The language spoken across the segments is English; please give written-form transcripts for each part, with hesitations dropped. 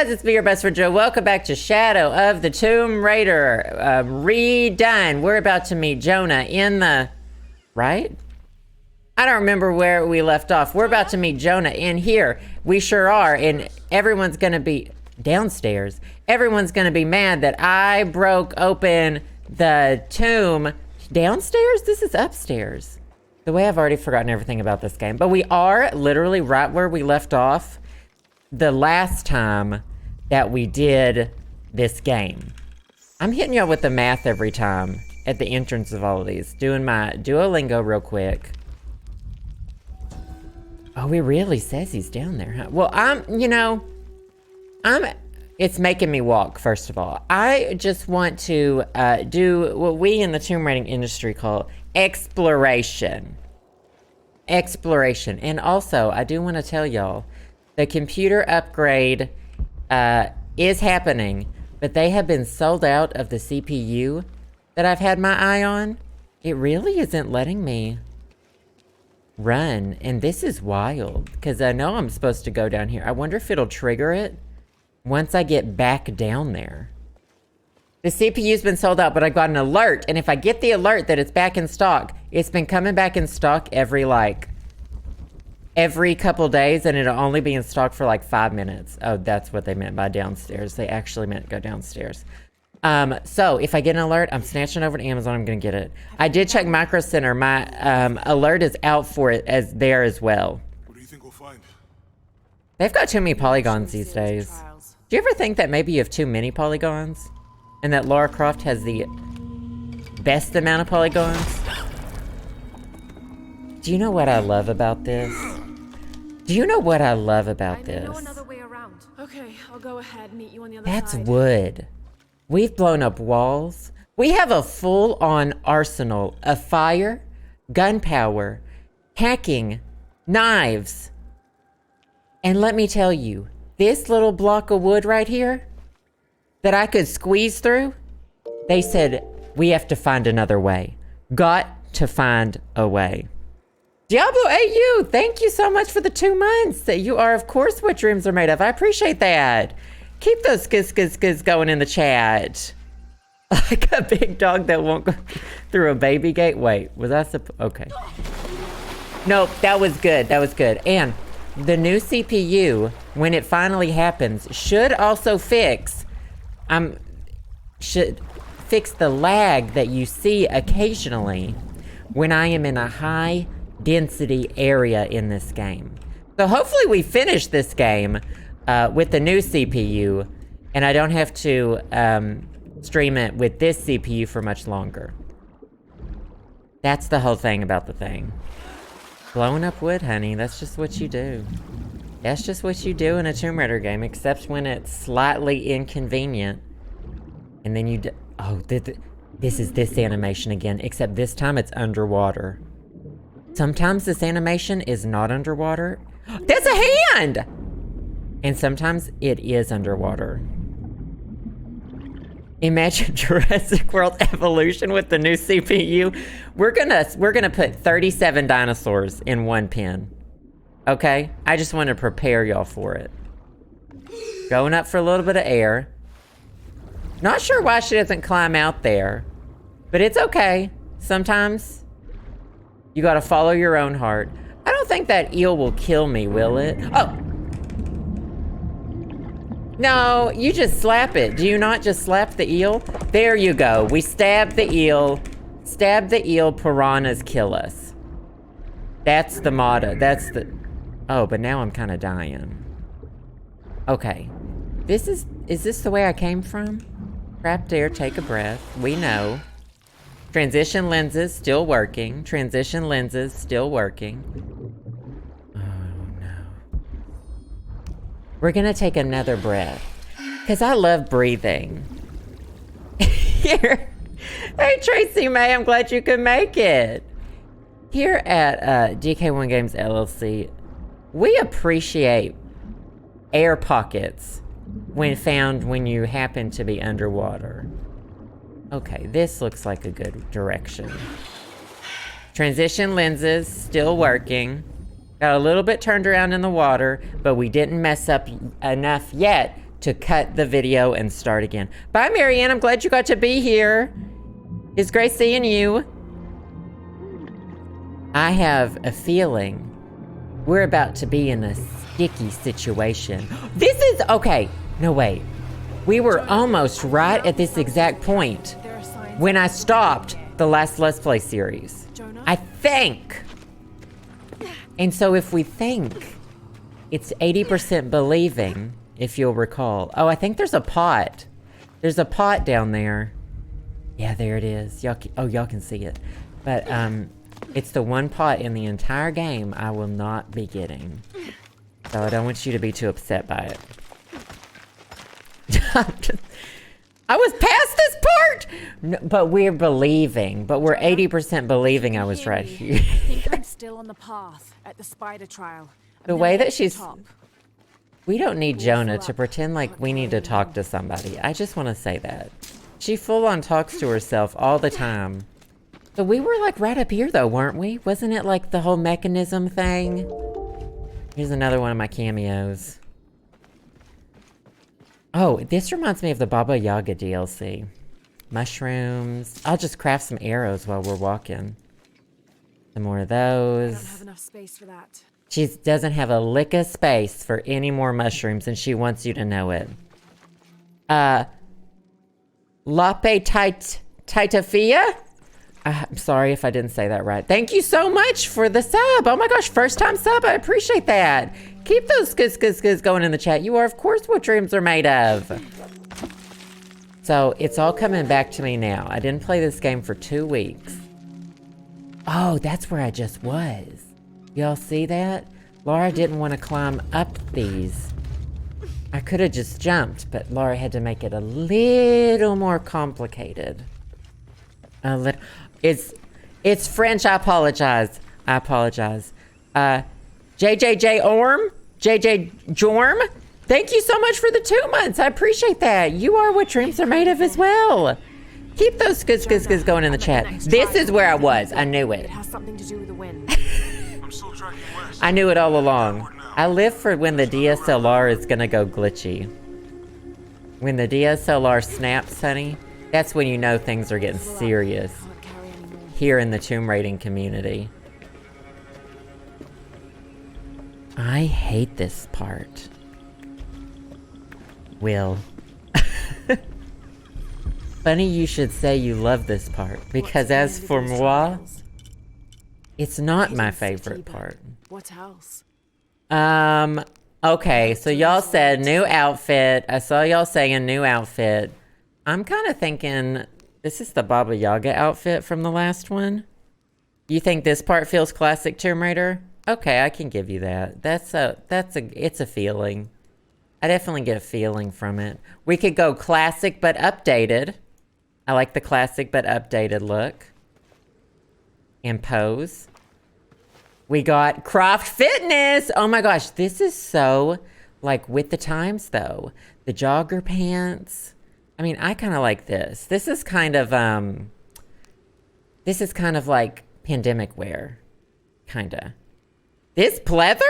guys, it's me, your best friend Joe. Welcome back to Shadow of the Tomb Raider. Redone. We're about to meet Jonah in the... Right? I don't remember where we left off. We're about to meet Jonah in here. We sure are. And everyone's going to be... Downstairs. Everyone's going to be mad that I broke open the tomb. Downstairs? This is upstairs. The way I've already forgotten everything about this game. But we are literally right where we left off the last time that we did this game. I'm hitting y'all with the math every time at the entrance of all of these. Doing my Duolingo real quick. Oh, it really says he's down there, huh? Well, it's making me walk, first of all. I just want to do what we in the tomb raiding industry call exploration. Exploration. And also, I do want to tell y'all, the computer upgrade is happening, but they have been sold out of the CPU that I've had my eye on. It really isn't letting me run, and this is wild, because I know I'm supposed to go down here. I wonder if it'll trigger it once I get back down there. The CPU's been sold out, but I got an alert, and if I get the alert that it's back in stock, it's been coming back in stock every couple days, and it'll only be in stock for like 5 minutes. Oh, that's what they meant by downstairs. They actually meant go downstairs. So if I get an alert, I'm snatching over to Amazon. I'm gonna get it. I did check Micro Center. My alert is out for it there as well. What do you think we'll find? They've got too many polygons these days. Do you ever think that maybe you have too many polygons? And that Lara Croft has the best amount of polygons? Do you know what I love about this? Do you know what I love about this? I know another way around. Okay, I'll go ahead and meet you on the other side. That's wood. We've blown up walls. We have a full-on arsenal of fire, gunpowder, hacking, knives. And let me tell you, this little block of wood right here that I could squeeze through, they said, we have to find another way. Got to find a way. Diablo AU, thank you so much for the 2 months. You are, of course, what dreams are made of. I appreciate that. Keep those skizz going in the chat. Like a big dog that won't go through a baby gate. Wait, was I okay. Nope, that was good. That was good. And the new CPU, when it finally happens, should also fix the lag that you see occasionally when I am in a high density area in this game. So hopefully we finish this game with the new CPU, and I don't have to stream it with this CPU for much longer. That's the whole thing about the thing. Blowing up wood, honey, that's just what you do. That's just what you do in a Tomb Raider game, except when it's slightly inconvenient. And then this is this animation again, except this time it's underwater. Sometimes this animation is not underwater. There's a hand! And sometimes it is underwater. Imagine Jurassic World Evolution with the new CPU. We're gonna put 37 dinosaurs in one pen. Okay? I just want to prepare y'all for it. Going up for a little bit of air. Not sure why she doesn't climb out there, but it's okay. Sometimes you gotta follow your own heart. I don't think that eel will kill me, will it? Oh! No, you just slap it. Do you not just slap the eel? There you go. We stab the eel. Stab the eel, piranhas kill us. That's the motto. That's the... Oh, but now I'm kind of dying. Okay. Is this the way I came from? Trapped air, take a breath. We know. Transition lenses, still working. Transition lenses, still working. We're gonna take another breath, because I love breathing. Here, hey Tracy May, I'm glad you could make it. Here at DK1 Games LLC, we appreciate air pockets when found when you happen to be underwater. Okay, this looks like a good direction. Transition lenses, still working. Got a little bit turned around in the water, but we didn't mess up enough yet to cut the video and start again. Bye, Marianne. I'm glad you got to be here. It's great seeing you. I have a feeling we're about to be in a sticky situation. This is, okay, no wait. We were almost right at this exact point when I stopped the last Let's Play series. I think. And so if we think, it's 80% believing, if you'll recall. Oh, I think there's a pot. There's a pot down there. Yeah, there it is. Y'all can see it. But, it's the one pot in the entire game I will not be getting. So I don't want you to be too upset by it. I was past this part! No, but we're believing. But we're 80% believing I was right here. I think I'm still on the path at the spider trial. The way that she's... We don't need Jonah to pretend like we need to talk to somebody. I just want to say that. She full on talks to herself all the time. So we were like right up here though, weren't we? Wasn't it like the whole mechanism thing? Here's another one of my cameos. Oh, this reminds me of the Baba Yaga DLC. Mushrooms. I'll just craft some arrows while we're walking. Some more of those. I don't have enough space for that. She doesn't have a lick of space for any more mushrooms and she wants you to know it. Lape Titafia? I'm sorry if I didn't say that right. Thank you so much for the sub. Oh my gosh, first time sub. I appreciate that. Keep those skis going in the chat. You are, of course, what dreams are made of. So it's all coming back to me now. I didn't play this game for 2 weeks. Oh, that's where I just was. Y'all see that? Lara didn't want to climb up these. I could have just jumped, but Lara had to make it a little more complicated. A little. It's French. I apologize. I apologize. JJJ Orm, JJ Jorm. Thank you so much for the 2 months. I appreciate that. You are what dreams are made of as well. Keep those skis going in the chat. This is where I was. I knew it. It has something to do with the wind. I'm still tracking west. I knew it all along. I live for when the DSLR is gonna go glitchy. When the DSLR snaps, honey, that's when you know things are getting serious. Here in the tomb raiding community. I hate this part. Will. Funny you should say you love this part, because as for moi, it's not my favorite part. What else? Okay, so y'all said new outfit. I saw y'all saying new outfit. I'm kind of thinking this is the Baba Yaga outfit from the last one. You think this part feels classic Tomb Raider? Okay, I can give you that. It's a feeling. I definitely get a feeling from it. We could go classic but updated. I like the classic but updated look. And pose. We got Croft Fitness. Oh my gosh, this is so like with the times though. The jogger pants. I mean, I kind of like this. This is kind of like pandemic wear. Kinda. This pleather?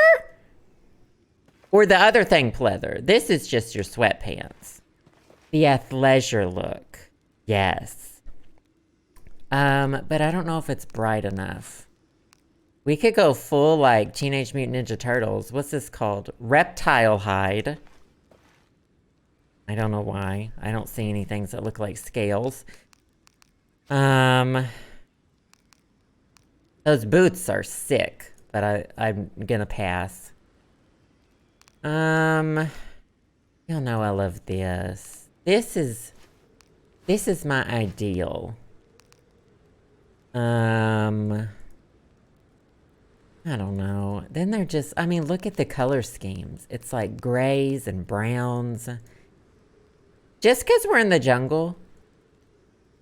Or the other thing pleather? This is just your sweatpants. The athleisure look. Yes. But I don't know if it's bright enough. We could go full like Teenage Mutant Ninja Turtles. What's this called? Reptile hide. I don't know why. I don't see any things that look like scales. Those boots are sick, but I'm gonna pass. Y'all know I love this. This is my ideal. I don't know. Then they're just, I mean, look at the color schemes. It's like grays and browns. Just because we're in the jungle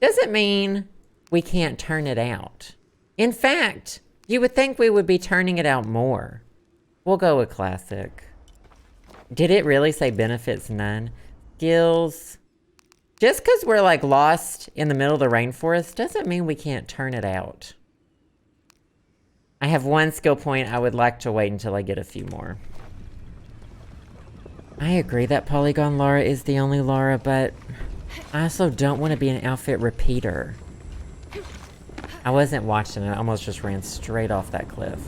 doesn't mean we can't turn it out. In fact, you would think we would be turning it out more. We'll go with classic. Did it really say benefits none? Skills. Just because we're like lost in the middle of the rainforest doesn't mean we can't turn it out. I have one skill point. I would like to wait until I get a few more. I agree that Polygon Lara is the only Lara, but I also don't want to be an outfit repeater. I wasn't watching it. I almost just ran straight off that cliff.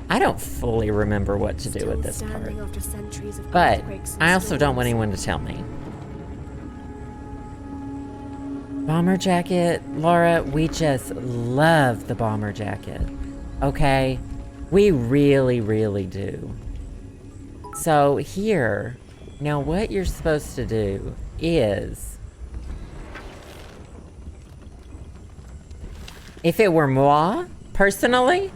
I don't fully remember what to do with this part. But I also don't want anyone to tell me. Bomber jacket. Lara, we just love the bomber jacket. Okay? We really, really do. So here, now what you're supposed to do is, if it were moi, personally,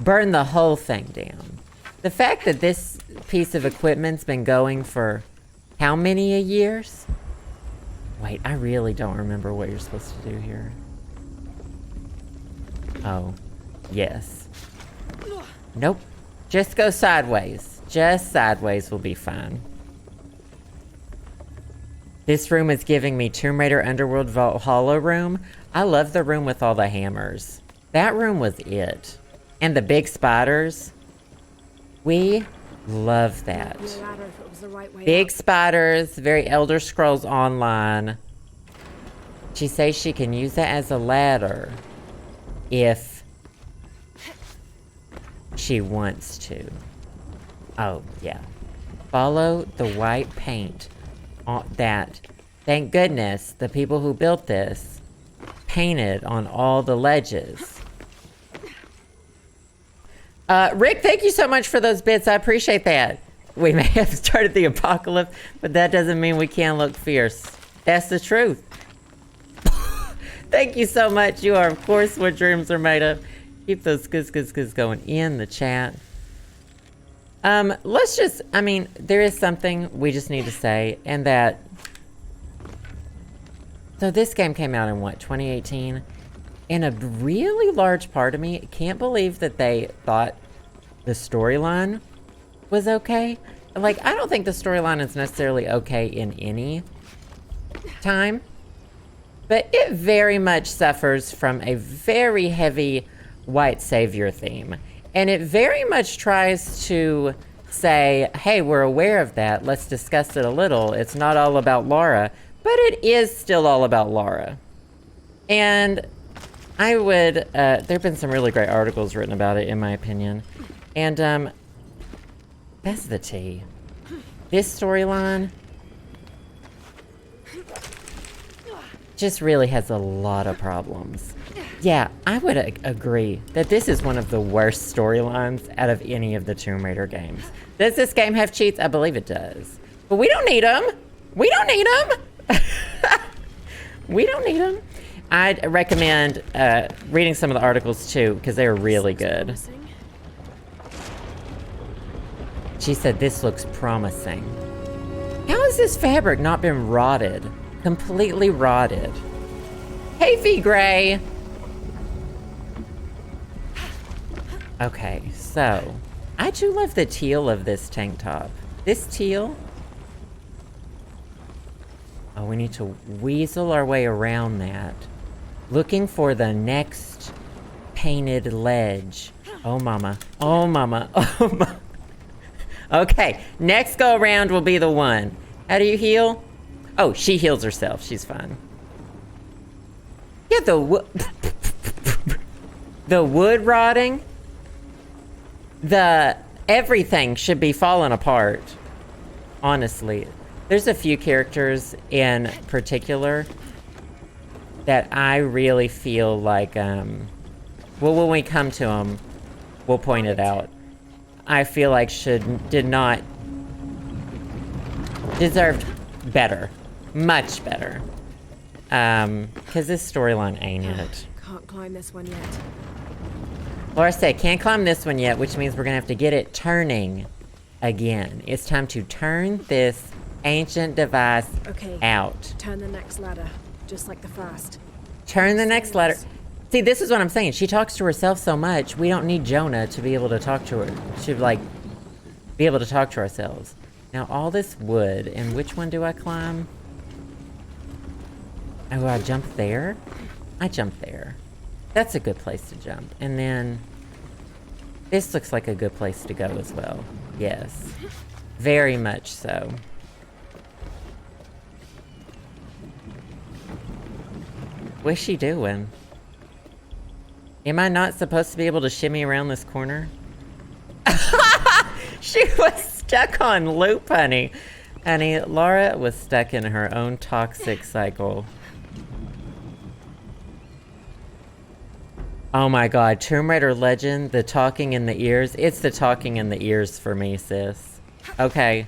burn the whole thing down. The fact that this piece of equipment's been going for how many years? Wait, I really don't remember what you're supposed to do here. Oh, yes. Nope. Just go sideways. Just sideways will be fine. This room is giving me Tomb Raider Underworld Vault Hollow Room. I love the room with all the hammers. That room was it. And the big spiders. We love that. Big spiders, very Elder Scrolls Online. She says she can use that as a ladder if she wants to. Oh, yeah. Follow the white paint on that. Thank goodness the people who built this painted on all the ledges. Rick, thank you so much for those bits. I appreciate that. We may have started the apocalypse, but that doesn't mean we can't look fierce. That's the truth. Thank you so much. You are, of course, what dreams are made of. Keep those skis going in the chat. Let's just, I mean, there is something we just need to say, and that, so this game came out in what, 2018? And a really large part of me can't believe that they thought the storyline was okay. Like, I don't think the storyline is necessarily okay in any time, but it very much suffers from a very heavy white savior theme. And it very much tries to say, hey, we're aware of that. Let's discuss it a little. It's not all about Lara, but it is still all about Lara. And I would, there have been some really great articles written about it, in my opinion. And, that's the tea. This storyline just really has a lot of problems. Yeah, I would agree that this is one of the worst storylines out of any of the Tomb Raider games. Does this game have cheats? I believe it does. But we don't need them. We don't need them. We don't need them. I'd recommend reading some of the articles too, because they're really good. She said, this looks promising. How has this fabric not been rotted? Completely rotted. Hey, V Gray. Okay, so I do love the teal of this tank top. This teal. Oh, we need to weasel our way around that. Looking for the next painted ledge. Oh, mama. Oh, mama. Oh, mama. Okay, next go around will be the one. How do you heal? Oh, she heals herself. She's fine. Yeah, the wood rotting. Everything should be falling apart. Honestly. There's a few characters in particular that I really feel like, well, when we come to them, we'll point it out. I feel like did not, deserved better. Much better. Because this storyline ain't it. Can't climb this one yet. Laura said, can't climb this one yet, which means we're gonna have to get it turning again. It's time to turn this ancient device out. Turn the next ladder, just like the first. Turn the next ladder. See, this is what I'm saying. She talks to herself so much, we don't need Jonah to be able to talk to her. To, like, be able to talk to ourselves. Now, all this wood, and which one do I climb? Oh, I jump there? I jump there. That's a good place to jump. And then, this looks like a good place to go as well. Yes. Very much so. What's she doing? Am I not supposed to be able to shimmy around this corner? She was stuck on loop, honey. Honey, Lara was stuck in her own toxic cycle. Oh my god, Tomb Raider Legend, the talking in the ears. It's the talking in the ears for me, sis. Okay.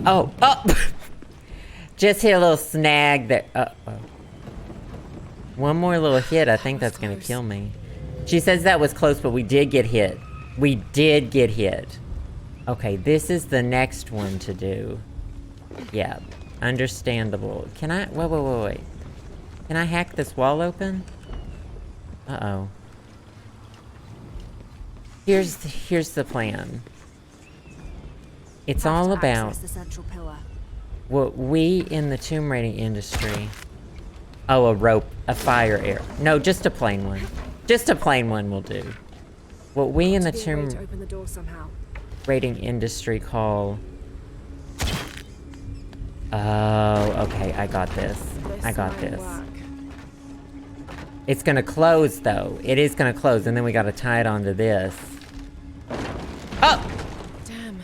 Oh, oh! Just hit a little snag there. Uh-oh. One more little hit, I think that's gonna kill me. She says that was close, but we did get hit. We did get hit. Okay, this is the next one to do. Yeah, understandable. Can I, wait. Can I hack this wall open? Uh-oh. Here's the plan. It's all about what we in the tomb raiding industry. Oh, a rope, a fire arrow. No, just a plain one. Just a plain one will do. What we in the tomb raiding industry call. Oh, okay, I got this. I got this. It's gonna close though. It is gonna close, and then we gotta tie it onto this. Oh! Damn,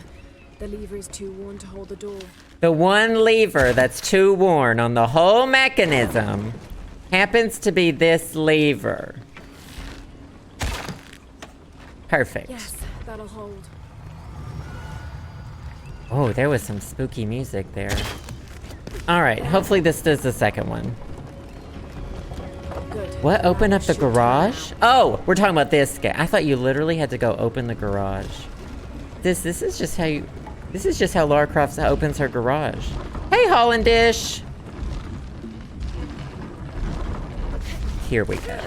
the lever is too worn to hold the door. The one lever that's too worn on the whole mechanism happens to be this lever. Perfect. Yes, that'll hold. Oh, there was some spooky music there. Alright, hopefully this does the second one. Good. What? Open up the garage? Oh, we're talking about this guy. I thought you literally had to go open the garage. This is just how you... This is just how Lara Croft opens her garage. Hey, Holland Dish! Here we go.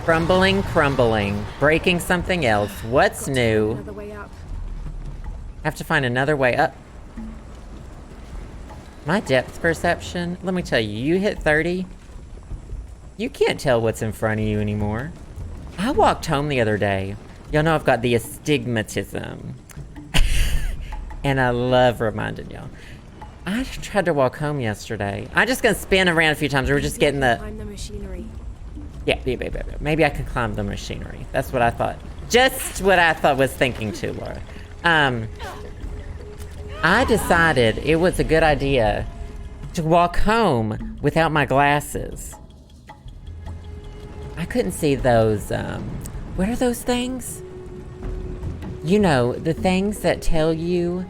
Crumbling, crumbling. Breaking something else. What's new? Another way up. Have to find another way up. My depth perception, let me tell you, you hit 30, you can't tell what's in front of you anymore. I walked home the other day. Y'all know I've got the astigmatism. And I love reminding y'all. I tried to walk home yesterday. I'm just gonna spin around a few times. We're just getting the... Climb the machinery. Yeah, maybe I can climb the machinery. That's what I thought. Just what I thought was thinking too, Laura. I decided it was a good idea to walk home without my glasses. I couldn't see those, what are those things? You know, the things that tell you,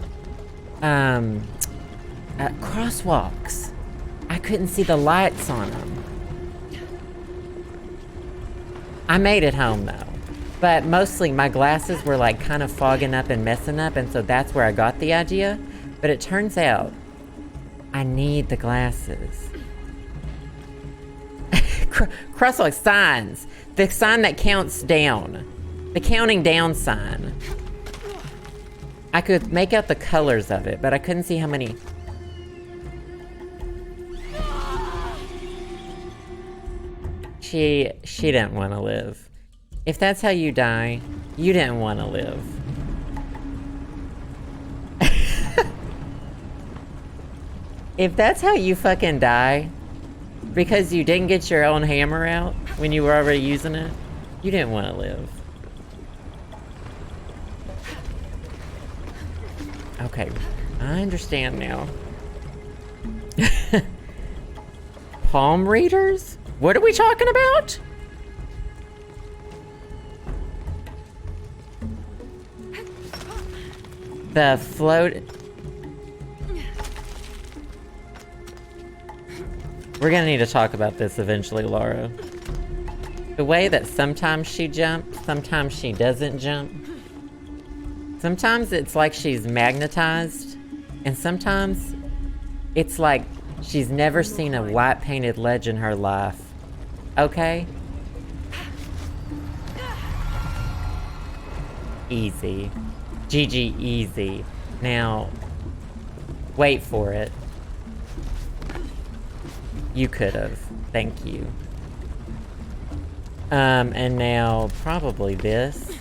crosswalks. I couldn't see the lights on them. I made it home though. But mostly my glasses were like kind of fogging up and messing up, and so that's where I got the idea. But it turns out I need the glasses. Crosswalk signs. The sign that counts down. The counting down sign. I could make out the colors of it, but I couldn't see how many. She didn't want to live. If that's how you die, you didn't want to live. If that's how you fucking die, because you didn't get your own hammer out when you were already using it, you didn't want to live. Okay, I understand now. Palm readers? What are we talking about? The float... We're gonna need to talk about this eventually, Lara. The way that sometimes she jumps, sometimes she doesn't jump. Sometimes it's like she's magnetized, and sometimes it's like she's never seen a white painted ledge in her life. Okay? Easy. GG easy. Now, wait for it. You could've. Thank you. And now probably this.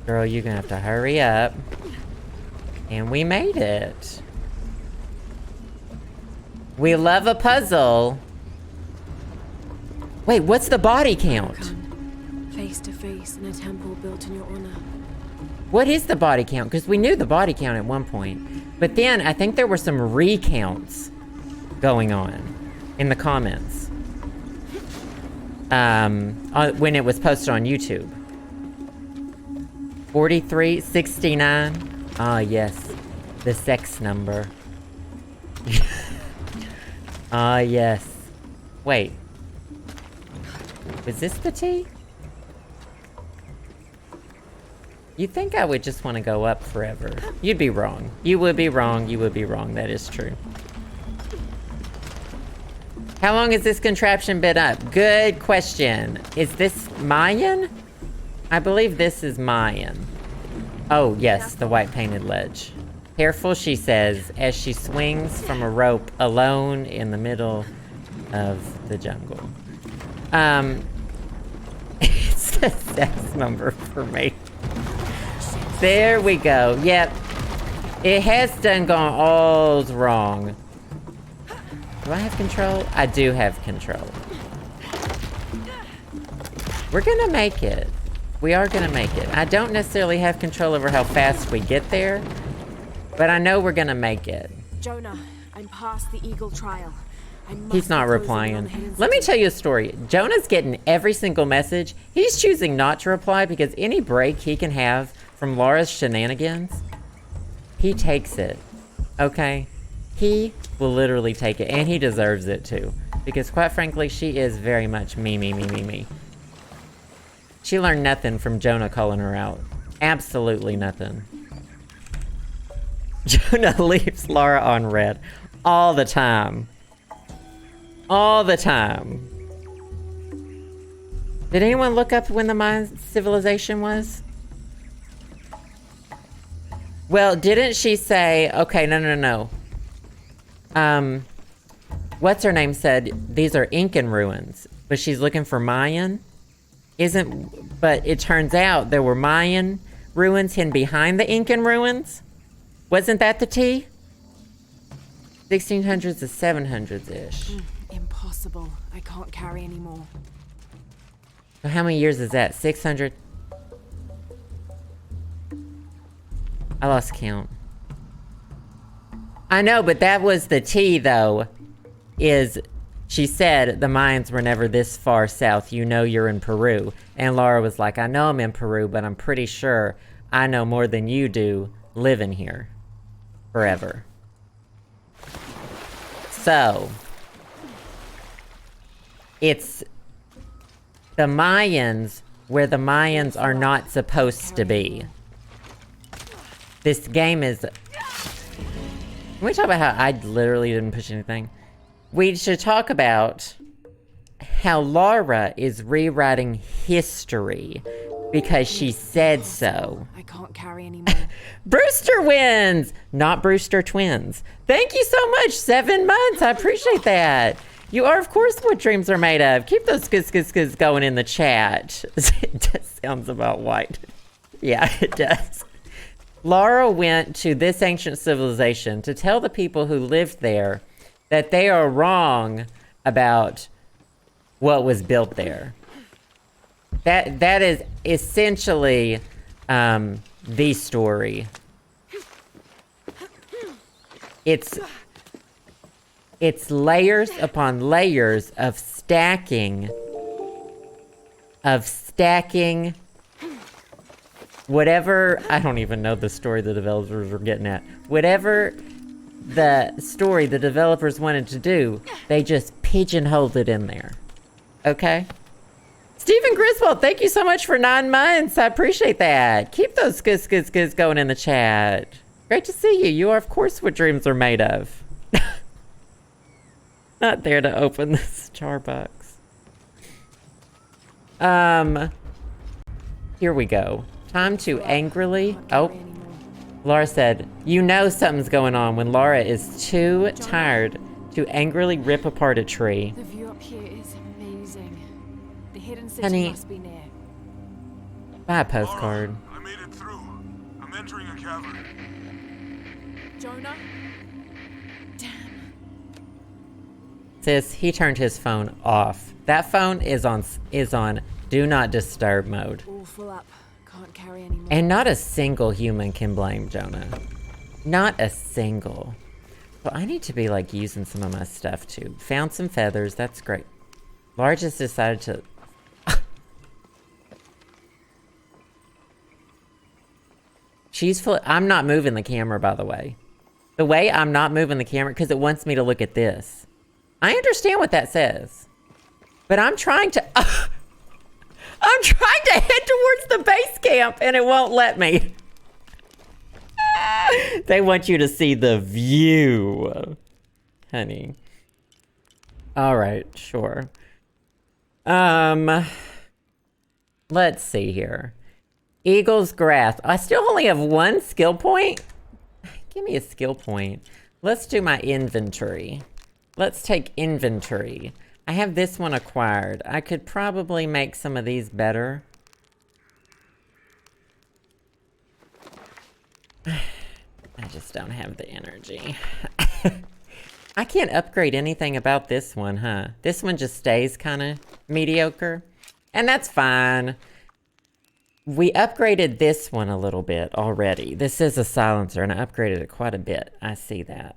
Girl, you're gonna have to hurry up. And we made it. We love a puzzle. Wait, what's the body count? Face to face in a temple built in your honor. What is the body count? Because we knew the body count at one point. But then I think there were some recounts going on in the comments. When it was posted on YouTube. 43, 69. Ah, yes. The sex number. Ah, yes. Wait. Was this the T? You'd think I would just want to go up forever. You'd be wrong. You would be wrong. You would be wrong. That is true. How long has this contraption been up? Good question. Is this Mayan? I believe this is Mayan. Oh, yes, the white painted ledge. Careful, she says, as she swings from a rope alone in the middle of the jungle. It's the sex number for me. There we go. Yep. It has done gone all wrong. Do I have control? I do have control. We're gonna make it. We are gonna make it. I don't necessarily have control over how fast we get there, but I know we're gonna make it. Jonah, I'm past the Eagle trial. He's not replying. Let me tell you a story. Jonah's getting every single message. He's choosing not to reply because any break he can have from Lara's shenanigans, he takes it. Okay? He will literally take it, and he deserves it too. Because quite frankly, she is very much me. She learned nothing from Jonah calling her out. Absolutely nothing. Jonah leaves Lara on red all the time. All the time. Did anyone look up when the Mayan civilization was? Well, didn't she say, okay, no. What's her name said, these are Incan ruins, but she's looking for Mayan? But it turns out there were Mayan ruins hidden behind the Incan ruins? Wasn't that the T? 1600s to 700s-ish. Impossible. I can't carry anymore. So how many years is that? 600? I lost count. I know, but that was the T, though, is she said the Mayans were never this far south. You know you're in Peru. And Lara was like, I know I'm in Peru, but I'm pretty sure I know more than you do living here forever. So, it's the Mayans where the Mayans are not supposed to be. This game is... Can we talk about how I literally didn't push anything? We should talk about how Lara is rewriting history because she said so. I can't carry anymore. Brewster wins! Not Brewster twins. Thank you so much. 7 months. I appreciate that. You are, of course, what dreams are made of. Keep those skis going in the chat. It just sounds about white. Yeah, it does. Lara went to this ancient civilization to tell the people who lived there that they are wrong about what was built there. That is essentially the story. It's layers upon layers of stacking whatever, I don't even know the story the developers were getting at. Whatever the story the developers wanted to do, they just pigeonholed it in there. Okay? Stephen Griswold, thank you so much for 9 months. I appreciate that. Keep those skis going in the chat. Great to see you. You are, of course, what dreams are made of. Not there to open the Starbucks. Here we go. Time to angrily... Oh. Lara said, you know something's going on when Lara is too tired to angrily rip apart a tree. The view up here is amazing. The hidden city Honey. must be near. Buy a postcard. Lara, I made it through. I'm entering a cavern. Jonah? Damn. Sis, he turned his phone off. That phone is on do not disturb mode. All full up. Can't carry anymore. And not a single human can blame Jonah. Not a single. Well, I need to be like using some of my stuff too. Found some feathers, that's great. Lara just decided to... She's full... I'm not moving the camera, by the way. The way I'm not moving the camera, because it wants me to look at this. I understand what that says. But I'm trying to... I'm trying to head towards the base camp, and it won't let me. They want you to see the view, honey. All right, sure. Let's see here. Eagle's Grasp. I still only have one skill point. Give me a skill point. Let's do my inventory. Let's take inventory. I have this one acquired. I could probably make some of these better. I just don't have the energy. I can't upgrade anything about this one, huh? This one just stays kind of mediocre. And that's fine. We upgraded this one a little bit already. This is a silencer, and I upgraded it quite a bit. I see that.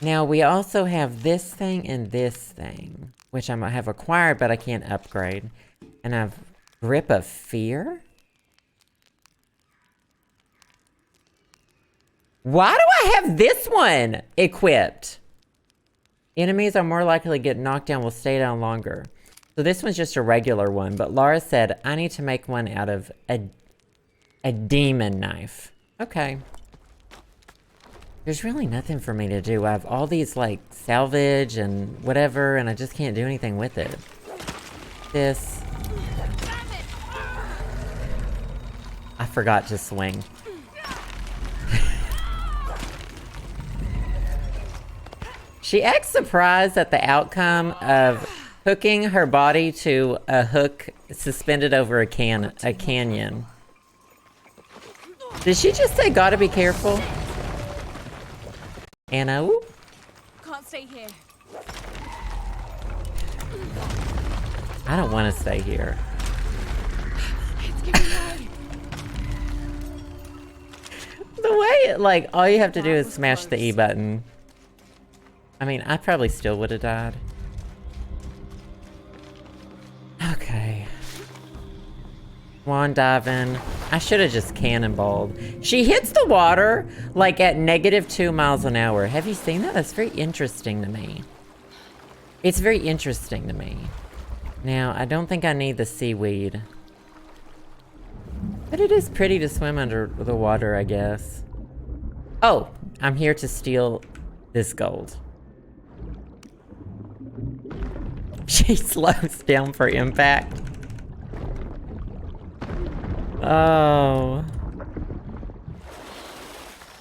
Now, we also have this thing and this thing, which I have acquired, but I can't upgrade. And I've Grip of Fear? Why do I have this one equipped? Enemies are more likely to get knocked down, will stay down longer. So this one's just a regular one, but Lara said I need to make one out of a demon knife. Okay. There's really nothing for me to do. I have all these like salvage and whatever, and I just can't do anything with it. This. I forgot to swing. She acts surprised at the outcome of hooking her body to a hook suspended over a canyon. Did she just say gotta be careful? Anna, whoop. Can't stay here. I don't want to stay here. It's giving way. The way, like, all you have to do is smash the E button. I mean, I probably still would have died. Okay. Swan diving. I should have just cannonballed. She hits the water like at -2 miles an hour. Have you seen that? That's very interesting to me. It's very interesting to me. Now, I don't think I need the seaweed. But it is pretty to swim under the water, I guess. Oh, I'm here to steal this gold. She slows down for impact. Oh.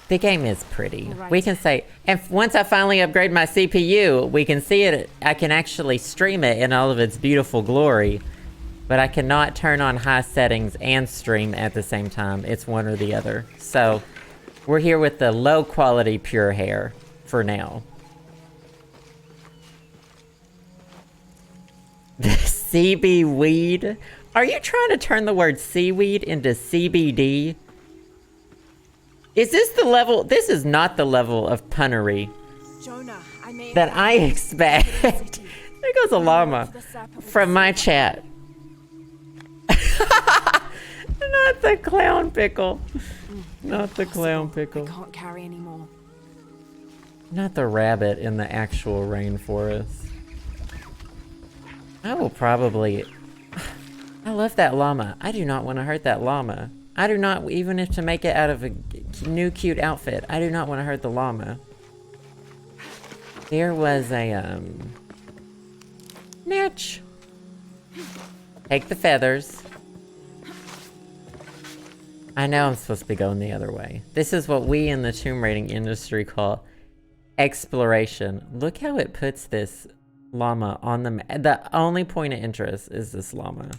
The game is pretty. Right. We can say, and once I finally upgrade my CPU, we can see it. I can actually stream it in all of its beautiful glory. But I cannot turn on high settings and stream at the same time. It's one or the other. So, we're here with the low quality pure hair for now. The CB weed? Are you trying to turn the word seaweed into CBD? Is this the level? This is not the level of punnery Jonah, I made that I expect. There goes a llama from my chat. Not the clown pickle. Not the clown pickle. I can't carry anymore. Not the rabbit in the actual rainforest. I will probably... I love that llama. I do not want to hurt that llama. I do not, even if to make it out of a new cute outfit, I do not want to hurt the llama. There was a, niche. Take the feathers. I know I'm supposed to be going the other way. This is what we in the tomb raiding industry call exploration. Look how it puts this llama on the only point of interest is this llama.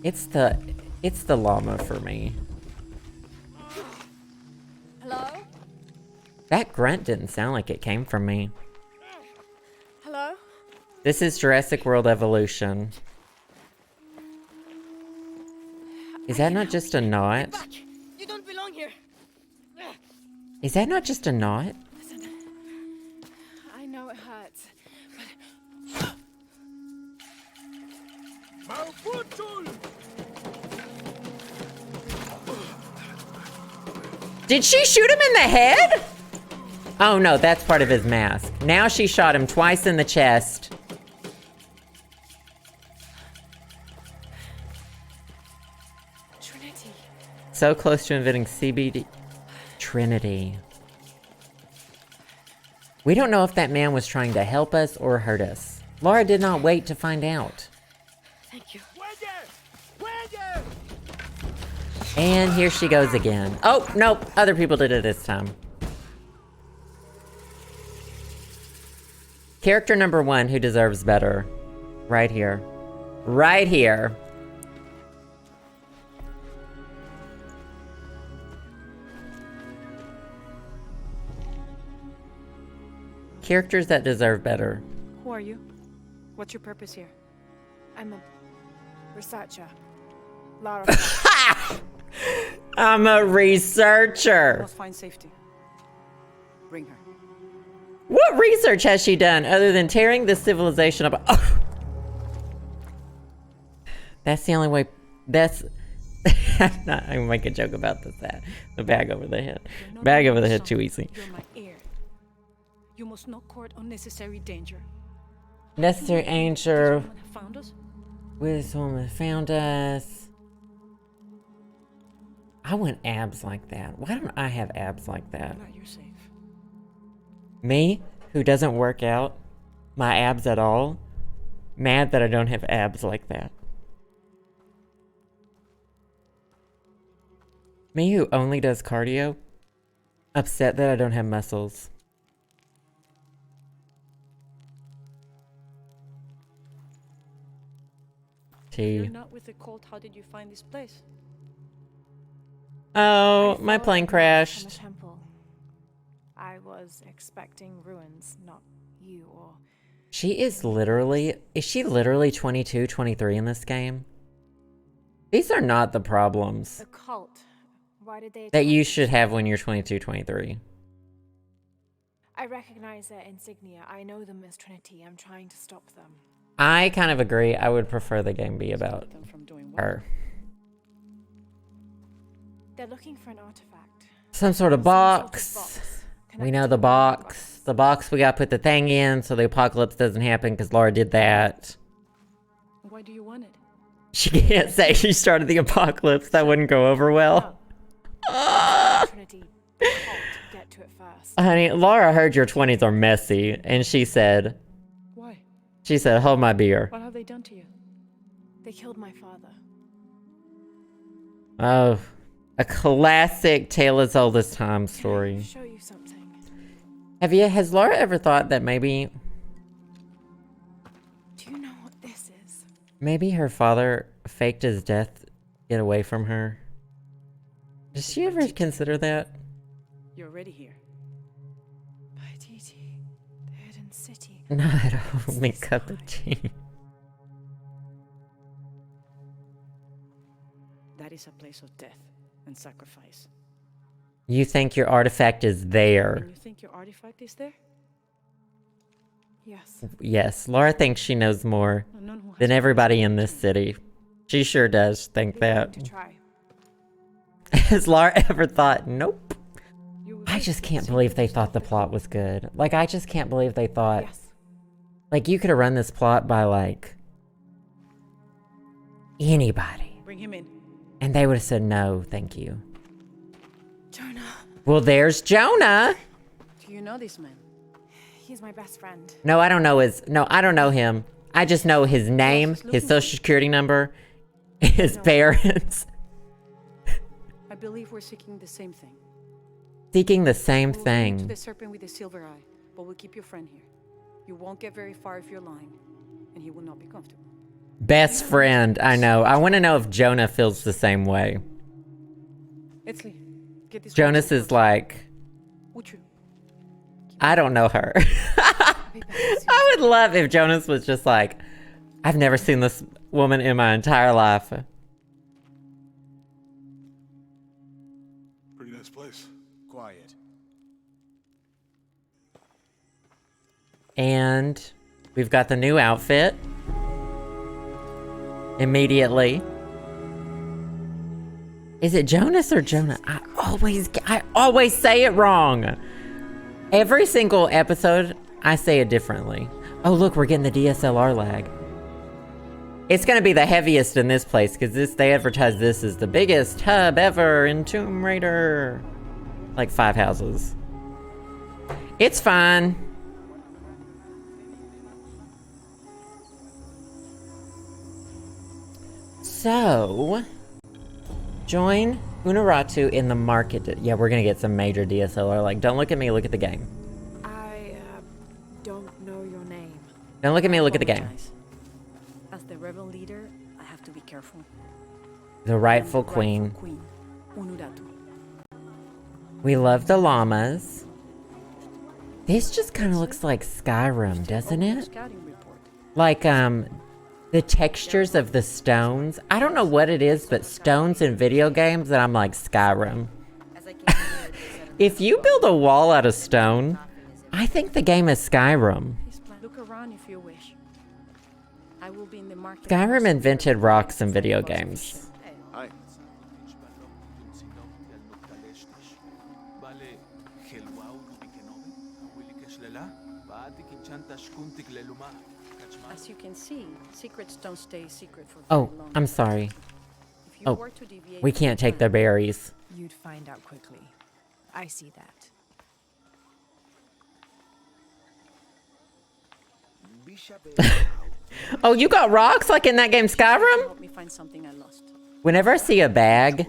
It's the llama for me. Hello? That grunt didn't sound like it came from me. Hello? This is Jurassic World Evolution. Is that not just a knot? Back! You don't belong here. Is that not just a knot? Listen, I know it hurts, Did she shoot him in the head? Oh no, that's part of his mask. Now she shot him twice in the chest. Trinity. So close to inventing CBD. Trinity. We don't know if that man was trying to help us or hurt us. Lara did not wait to find out. Thank you. And here she goes again. Oh, nope. Other people did it this time. Character number 1 who deserves better. Right here. Right here. Characters that deserve better. Who are you? What's your purpose here? I'm a researcher. Lara. I'm a researcher. Must find safety. Bring her. What research has she done other than tearing this civilization up? Oh. That's the only way. That's. I'm gonna make a joke about that. The bag over the head. Bag over the head too easy. You're my heir. You must not court unnecessary danger. Necessary danger. Someone have found us? With someone found us. I want abs like that. Why don't I have abs like that? Glad you're safe. Me, who doesn't work out my abs at all, mad that I don't have abs like that. Me, who only does cardio, upset that I don't have muscles. You're not with the cult. How did you find this place? Oh, I my followed plane them from crashed. the temple. I was expecting ruins, not you or... Is she literally 22, 23 in this game? These are not the problems The cult. Why did they that attack you us? should have when you're 22, 23. I recognize their insignia. I know them as Trinity. I'm trying to stop them. I kind of agree. I would prefer the game be about Stop them from doing what? her. They're looking for an artifact. Some sort of Some box. sort of box. We know Connected the to box. The box we gotta put the thing in so the apocalypse doesn't happen because Lara did that. Why do you want it? She can't say she started the apocalypse. That wouldn't go over well. No. Trinity. The cult. Get to it first. Honey, Lara heard your 20s are messy, and she said, Why? hold my beer. What have they done to you? They killed my father. Oh, a classic tale as old as time I'll story. show you something. Has Lara ever thought that maybe Do you know what this is? her father faked his death to get away from her? Does she ever consider that? You're already here. Paititi. The hidden city. No, I don't make cup of tea. That is a place of death and sacrifice. You think your artifact is there? And you think your artifact is there? Yes. Yes, Lara thinks she knows more None who has than everybody in to this me. city. She sure does think They're that. going to try. Has Lara ever thought, nope? You will I wait just for can't the believe they safety thought the of plot was good. Like, I just can't believe they thought, Yes. like, you could have run this plot by, like, anybody. Bring him in. And they would have said, no, thank you. Jonah. Well, there's Jonah. Do you know this man? He's my best friend. No, I don't know him. I just know his name, his social security number, his parents. I believe we're seeking the same thing. Seeking the same We'll bring you to thing. the serpent with the silver eye. but we'll keep your friend here. You won't get very far if you're lying, and he will not be comfortable. Best friend, I know. I want to know if Jonah feels the same way. Etzli, get this. Jonas is like, Uchu. I don't know her. I would love if Jonas was just like, I've never seen this woman in my entire life. Pretty nice place. Quiet. And we've got the new outfit. Immediately. Is it Jonas or Jonah? I always say it wrong. Every single episode, I say it differently. Oh, look, we're getting the DSLR lag. It's gonna be the heaviest in this place because they advertise this as the biggest hub ever in Tomb Raider. Like 5 houses. It's fine. So, join Unuratu in the market. Yeah, we're gonna get some major DSLR. Like, don't look at me, look at the game. I don't know your name. Don't look at me, look at the game. Apologize. As the rebel leader, I have to be careful. The rightful queen. Queen, Unuratu. We love the llamas. This just kind of looks like Skyrim, doesn't it? Scouting report. Like, the textures of the stones. I don't know what it is, but stones in video games, and I'm like, Skyrim. If you build a wall out of stone, I think the game is Skyrim. Look around if you wish. I will be in the market. Skyrim invented rocks in video games. Hi. As you can see, secrets don't stay secret for very Oh, long. I'm sorry. If you Oh, were to deviate we from can't take their plan, berries. You'd find out quickly. I see that. Oh, you got rocks like in that game Skyrim? help me find something I lost. Whenever I see a bag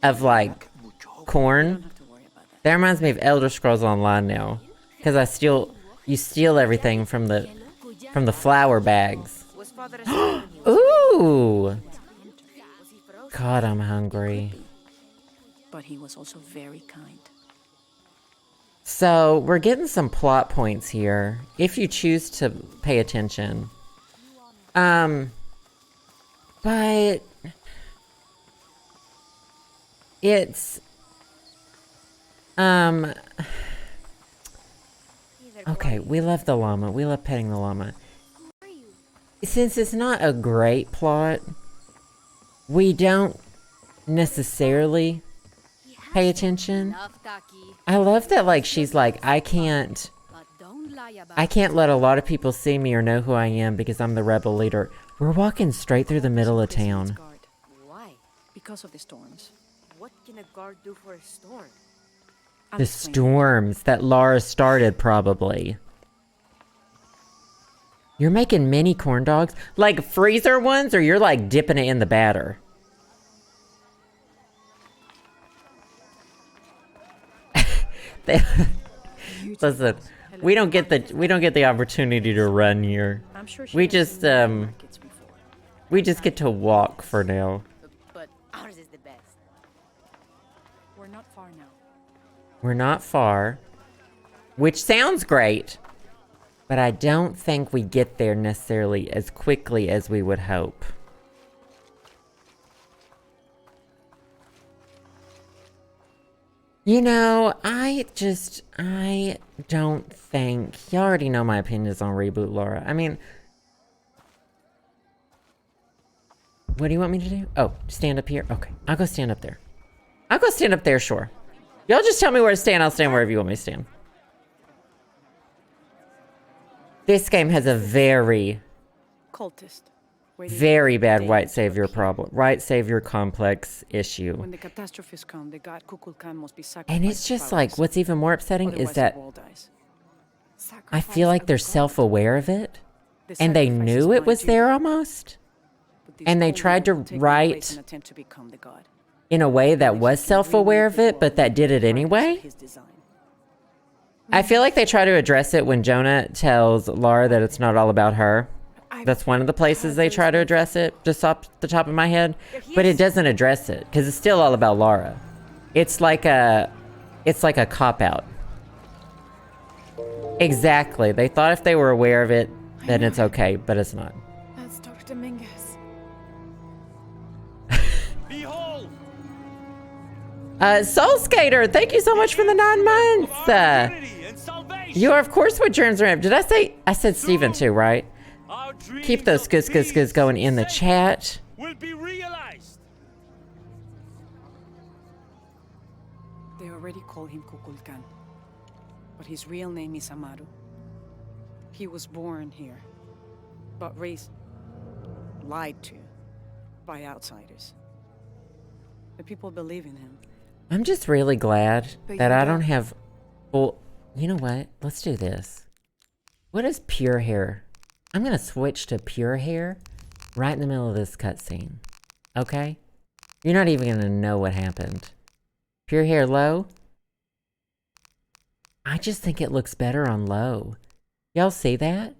of like corn, Have to worry about that. that reminds me of Elder Scrolls Online now. Because you steal everything from the flour bags. Ooh! God, I'm hungry. But he was also very kind. So, we're getting some plot points here, if you choose to pay attention. But it's, okay, we love the llama. We love petting the llama. Since it's not a great plot, we don't necessarily pay attention. I love that, like, she's like, I can't let a lot of people see me or know who I am because I'm the rebel leader. We're walking straight through the middle of town. Why? Because of the storms. What can a guard do for a storm? I'll The explain. storms that Lara started, probably. You're making mini corn dogs? Like freezer ones, or you're like dipping it in the batter? Listen, we don't get the opportunity to run here. I'm sure she We has just been in markets before. we just get to walk for now. But ours is the best. We're not far now. We're not far, which sounds great, but I don't think we get there necessarily as quickly as we would hope. You know, I don't think... You already know my opinions on Reboot Lara. I mean... What do you want me to do? Oh, stand up here? Okay, I'll go stand up there. I'll go stand up there, sure. Y'all just tell me where to stand, I'll stand wherever you want me to stand. This game has a very, Cultist. waiting very for the bad day white to savior appear. problem. White savior complex issue. When the catastrophes come, the god Kukulkan must be sacrificed. And it's to just power like, us, what's even more upsetting otherwise is that the world dies. I feel like they're self-aware of it. The And they sacrifice is knew it mine was too, there almost. but this and they holy tried to will take my write place and attempt to become the god. In a way that If was he can self-aware remake of the it, but world that did it in the likeness of anyway. his design. I feel like they try to address it when Jonah tells Lara that it's not all about her. That's one of the places they try to address it, just off the top of my head. But it doesn't address it, because it's still all about Lara. It's like a cop-out. Exactly. They thought if they were aware of it, then it's okay, but it's not. That's Dr. Dominguez. Behold! Soul Skater, thank you so much for the 9 months. Identity and salvation! You are, of course, what germs are in. Did I say? I said Steven too, right? Our dreams Keep those of skis going in the peace chat. will be realized. They already call him Kukulkan, but his real name is Amaru. He was born here, but raised, lied to, by outsiders. The people believe in him. I'm just really glad But that you I don't don't. have full... You know what? Let's do this. What is pure hair? I'm gonna switch to pure hair right in the middle of this cutscene. Okay? You're not even gonna know what happened. Pure hair low? I just think it looks better on low. Y'all see that?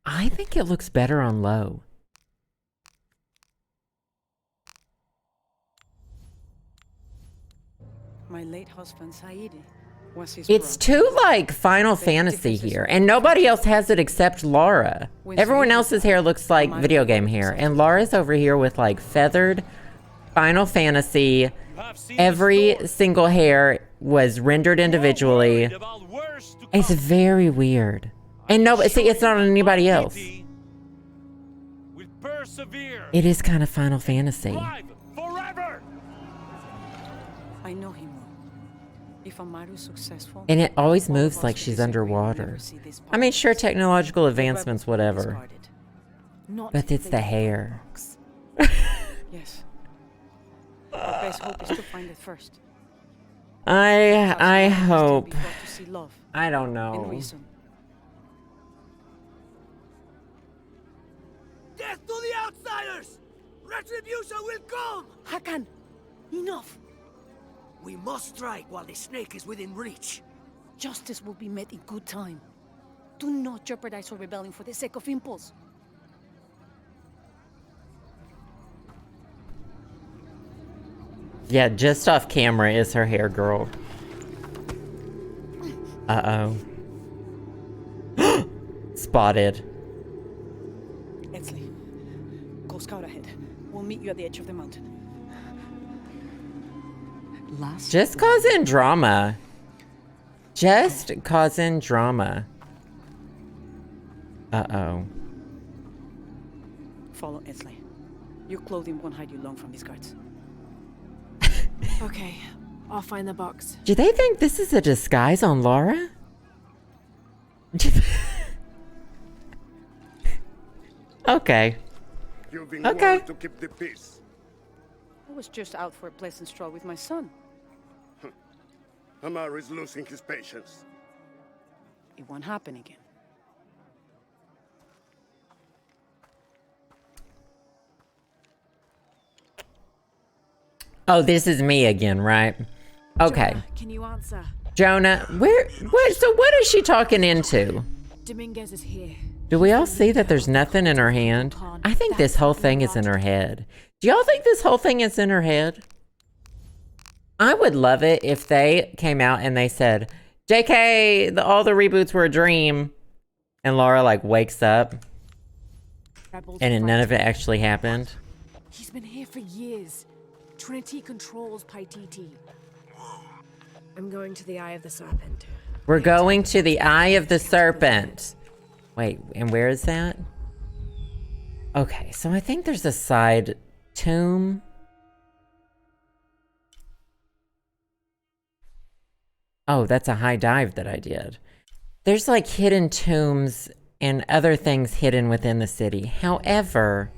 I think it looks better on low. My late husband, Saidi, was his It's brother. too like Final Fantasy here, and nobody else has it except Lara. Everyone else's hair looks like video game hair, and Lara's over here with like feathered Final Fantasy. You have seen the Every storm. single hair was rendered individually. Worried about worse to It's come. very weird. And no, see, it's not on anybody else. Paititi will persevere. It is kind of Final Fantasy. Thrive forever. I know him well. If Amaru is successful, And it always all of moves us like who she's disagree will underwater. never see this I mean, sure, podcast. technological The advancements, rebels will be whatever. discarded. Not But if it's they the get hair. box. Yes. Our best hope is to find it first. I Because Amaru must still hope. be brought to see love I don't and know. reason. Death to the outsiders! Retribution will come! Hakan, enough. We must strike while the snake is within reach. Justice will be met in good time. Do not jeopardize our rebellion for the sake of impulse. Yeah, just off camera is her hair girl. Uh-oh. Spotted. Edsley, go scout ahead. We'll meet you at the edge of the mountain. Last Just causing drama. Just causing drama. Uh-oh. follow Edsley. Your clothing won't hide you long from these guards. Okay, I'll find the box. Do they think this is a disguise on Lara? Okay. You've been Okay. warned to keep the peace. I was just out for a pleasant stroll with my son. Amaru is losing his patience. It won't happen again. Oh, this is me again, right? Okay. Jonah, can you answer? Jonah, so what is she talking into? Dominguez is here. Do we all see that there's nothing in her hand? I think this whole thing is in her head. Do y'all think this whole thing is in her head? I would love it if they came out and they said, JK, all the reboots were a dream. And Lara like wakes up Rebels and none of it fighting. actually happened. He's been here for years. Trinity controls Paititi. I'm going to the Eye of the Serpent. We're going to the Eye of the Serpent. Wait, and where is that? Okay, so I think there's a side tomb. Oh, that's a high dive that I did. There's like hidden tombs and other things hidden within the city. However,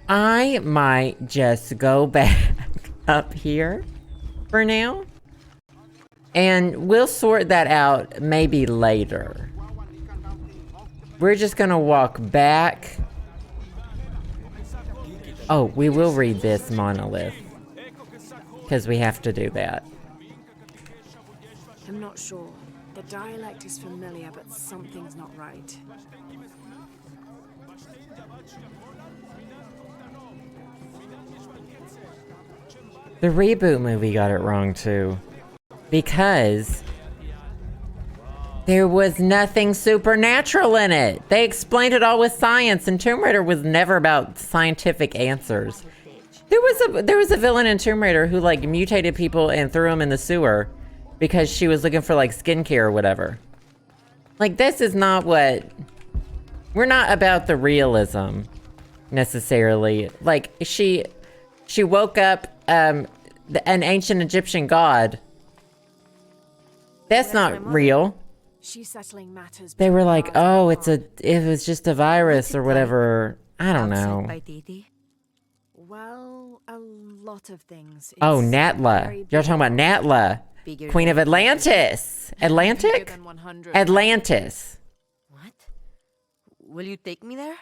I might just go back up here for now. And we'll sort that out maybe later. We're just gonna walk back. Oh, we will read this monolith. Because we have to do that. I'm not sure. dialect is familiar, but something's not right. The reboot movie got it wrong too. Because there was nothing supernatural in it. They explained it all with science, and Tomb Raider was never about scientific answers. There was a villain in Tomb Raider who like mutated people and threw them in the sewer because she was looking for like skincare or whatever. Like, this is not what... We're not about the realism necessarily. Like, she woke up an ancient Egyptian god. That's not real. She's settling matters. They were like, between oh, Lara and it was just a virus or whatever. I don't know. Paititi? well, a lot of things. Oh, It's Natla. very You're talking about Natla, Bigger Queen of than- Atlantis. bigger Atlantic? than 100. Atlantis. What? Will you take me there?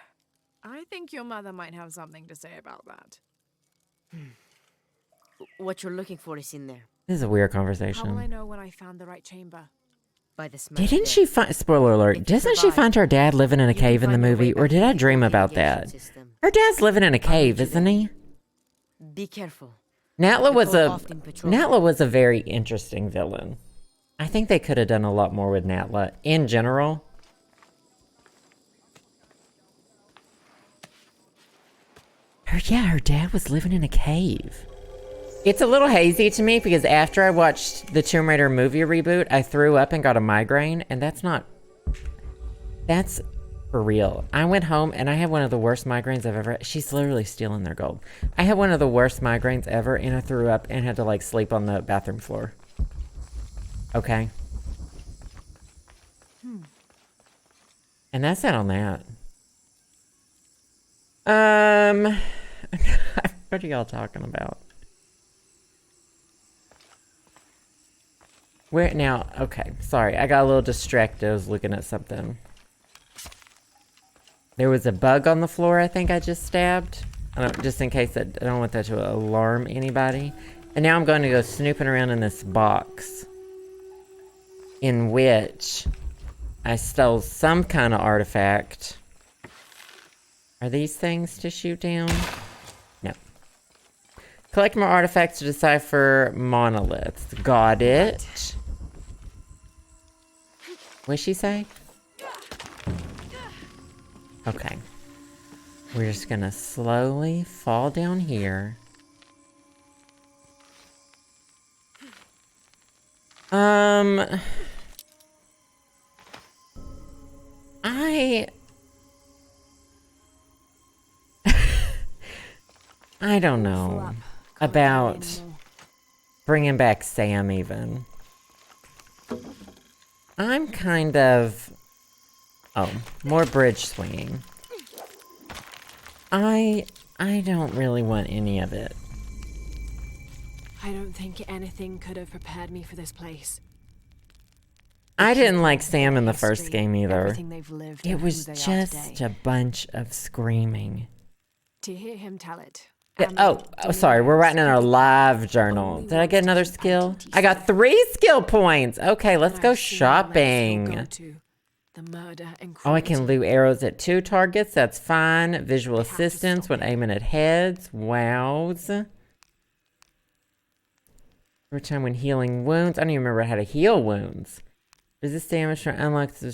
I think your mother might have something to say about that. What you're looking for is in there. This is a weird How will I conversation. know when I found the right chamber? By the smell. Didn't she find... Spoiler alert. If you Doesn't she survive, find her dad living in a You can cave in the find your way movie? Or back did to I the dream old about irrigation that? system. Her dad's living in a cave, you isn't he? Be careful. Natla was Patrol a... often patrol. Natla was a very interesting villain. I think they could have done a lot more with Natla in general. Her dad was living in a cave. It's a little hazy to me because after I watched the Tomb Raider movie reboot, I threw up and got a migraine, and that's for real. I went home and I had one of the worst migraines I've ever... She's literally stealing their gold. I had one of the worst migraines ever, and I threw up and had to like sleep on the bathroom floor. Okay. And that's it on that. What are y'all talking about? Where now? Okay, sorry, I got a little distracted. I was looking at something. There was a bug on the floor. I think I just stabbed. Just in case I don't want that to alarm anybody. And now I'm going to go snooping around in this box, in which I stole some kind of artifact. Are these things to shoot down? No. Collect more artifacts to decipher monoliths. Got it. What'd she say? Okay. We're just gonna slowly fall down here. I don't know about bringing back Sam even. I'm kind of... Oh, more bridge swinging. I don't really want any of it. I don't think anything could have prepared me for this place. I didn't like Sam in the first History, game either. everything they've lived It and was who they are just today. a bunch of screaming. To hear him tell it. Yeah, and oh, the sorry, we're writing in our people live journal. only Did I get wants to another keep skill? Paititi I got safe. 3 skill points. Okay, let's And go I've seen the lengths they'll shopping. go to. The murder and Oh, I can cruelty. loot arrows at 2 targets. That's fine. Visual have to assistance stop when aiming at heads. Wows. Return when healing wounds. I don't even remember how to heal wounds. Resist damage from unlock stealth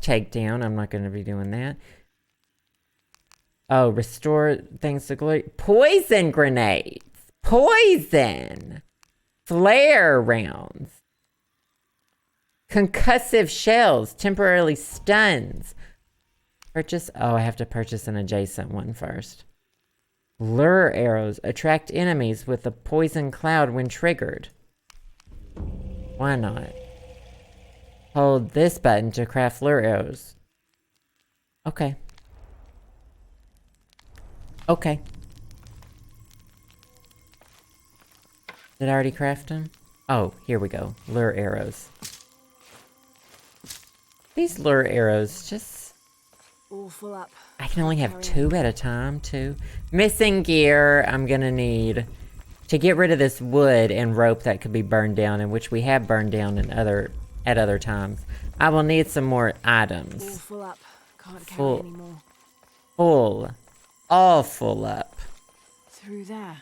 takedown. I'm not going to be doing that. Oh, restore things to glory. Poison grenades. Poison. Flare rounds. Concussive shells. Temporarily stuns. Purchase. Oh, I have to purchase an adjacent one first. Lure arrows. Attract enemies with a poison cloud when triggered. Why not? Hold this button to craft lure arrows. Okay. Okay. Did I already craft them? Oh, here we go. Lure arrows. These lure arrows just... All full up. I can only have Carry 2 at a time, too. Missing gear. I'm gonna need to get rid of this wood and rope that could be burned down, and which we have burned down at other times. I will need some more All items. full up. Can't Full. carry anymore. Full. All full up. Through there.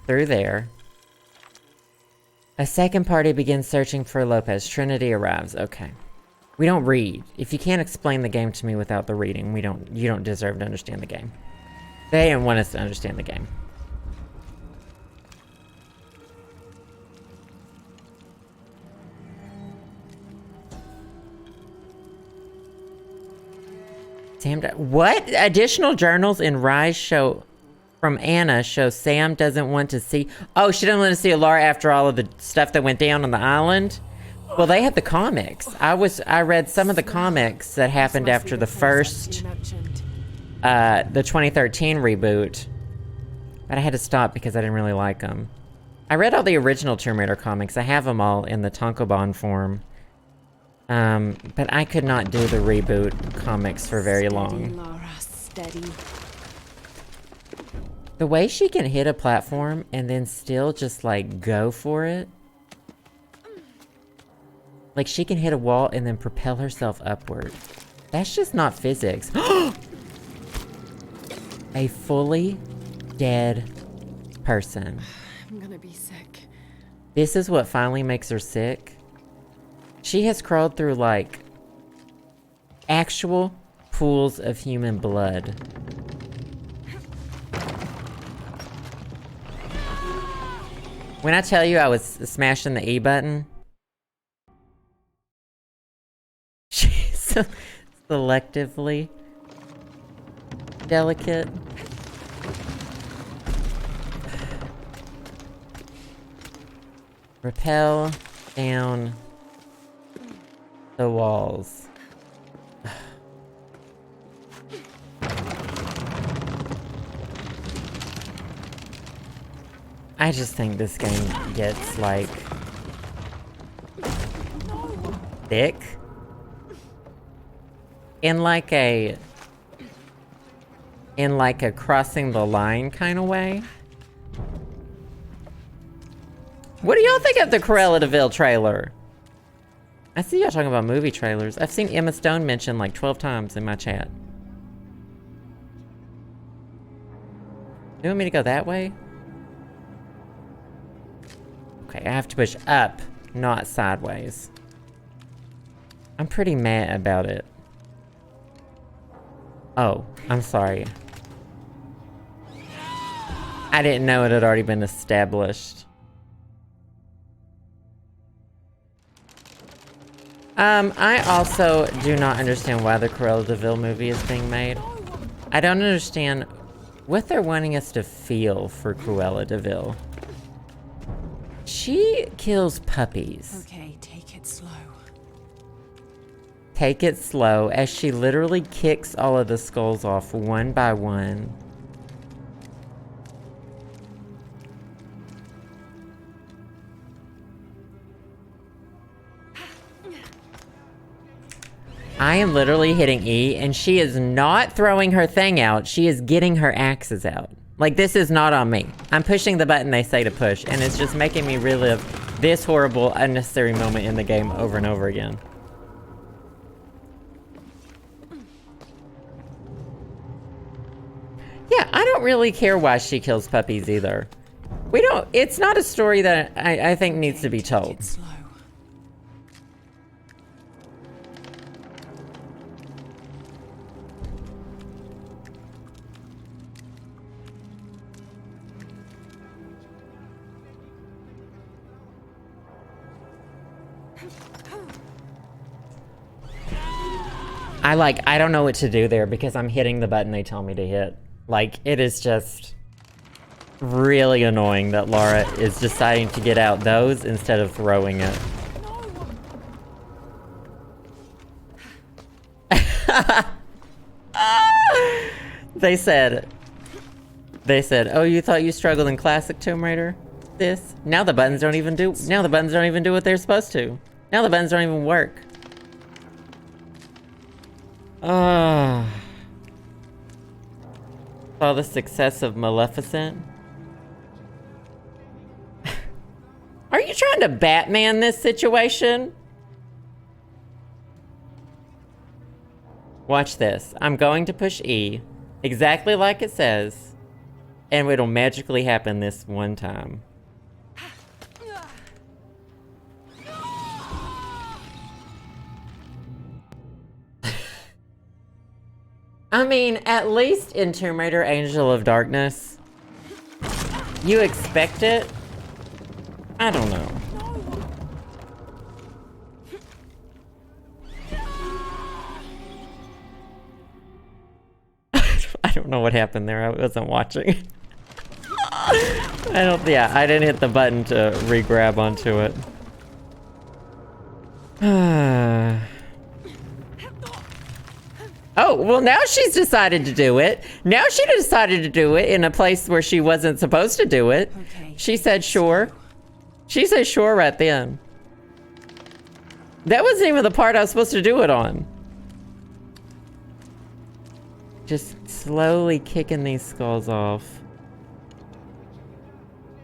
Through there. A second party begins searching for Lopez. Trinity arrives. Okay. We don't read. If you can't explain the game to me without the reading, you don't deserve to understand the game. They didn't want us to understand the game. Sam, what? Additional journals in Rise show from Anna show Sam doesn't want to see. Oh, she doesn't want to see Lara after all of the stuff that went down on the island. Well, they have the comics. I read some of the comics that happened This must after be the place first, you mentioned. the 2013 reboot. But I had to stop because I didn't really like them. I read all the original Tomb Raider comics. I have them all in the Tankobon form. But I could not do the reboot comics for very Steady, long. Lara, steady. The way she can hit a platform and then still just like go for it. Like she can hit a wall and then propel herself upward. That's just not physics. A fully dead person. I'm gonna be sick. This is what finally makes her sick. She has crawled through like actual pools of human blood. When I tell you I was smashing the E button, she's selectively delicate. Rappel down the walls. I just think this game gets like thick in like a crossing the line kind of way. What do y'all think of the Cruella de Vil trailer? I see y'all talking about movie trailers. I've seen Emma Stone mentioned like 12 times in my chat. You want me to go that way? Okay, I have to push up, not sideways. I'm pretty mad about it. Oh, I'm sorry. I didn't know it had already been established. I also do not understand why the Cruella de Vil movie is being made. I don't understand what they're wanting us to feel for Cruella de Vil. She kills puppies. Okay, take it slow. Take it slow as she literally kicks all of the skulls off one by one. I am literally hitting E, and she is not throwing her thing out. She is getting her axes out. Like, this is not on me. I'm pushing the button they say to push, and it's just making me relive this horrible, unnecessary moment in the game over and over again. Yeah, I don't really care why she kills puppies either. It's not a story that I think needs to be told. Take it slow. I don't know what to do there because I'm hitting the button they tell me to hit. Like, it is just really annoying that Lara is deciding to get out those instead of throwing it. They said, oh, you thought you struggled in classic Tomb Raider? Now the buttons don't even do what they're supposed to. Now the buttons don't even work. Saw the success of Maleficent. Are you trying to Batman this situation? Watch this. I'm going to push E, exactly like it says, and it'll magically happen this one time. I mean, at least in Tomb Raider Angel of Darkness, you expect it? I don't know. I don't know what happened there. I wasn't watching. Yeah, I didn't hit the button to re-grab onto it. Oh, well now she's decided to do it. Now she decided to do it in a place where she wasn't supposed to do it. Okay. She said sure. She said sure right then. That wasn't even the part I was supposed to do it on. Just slowly kicking these skulls off.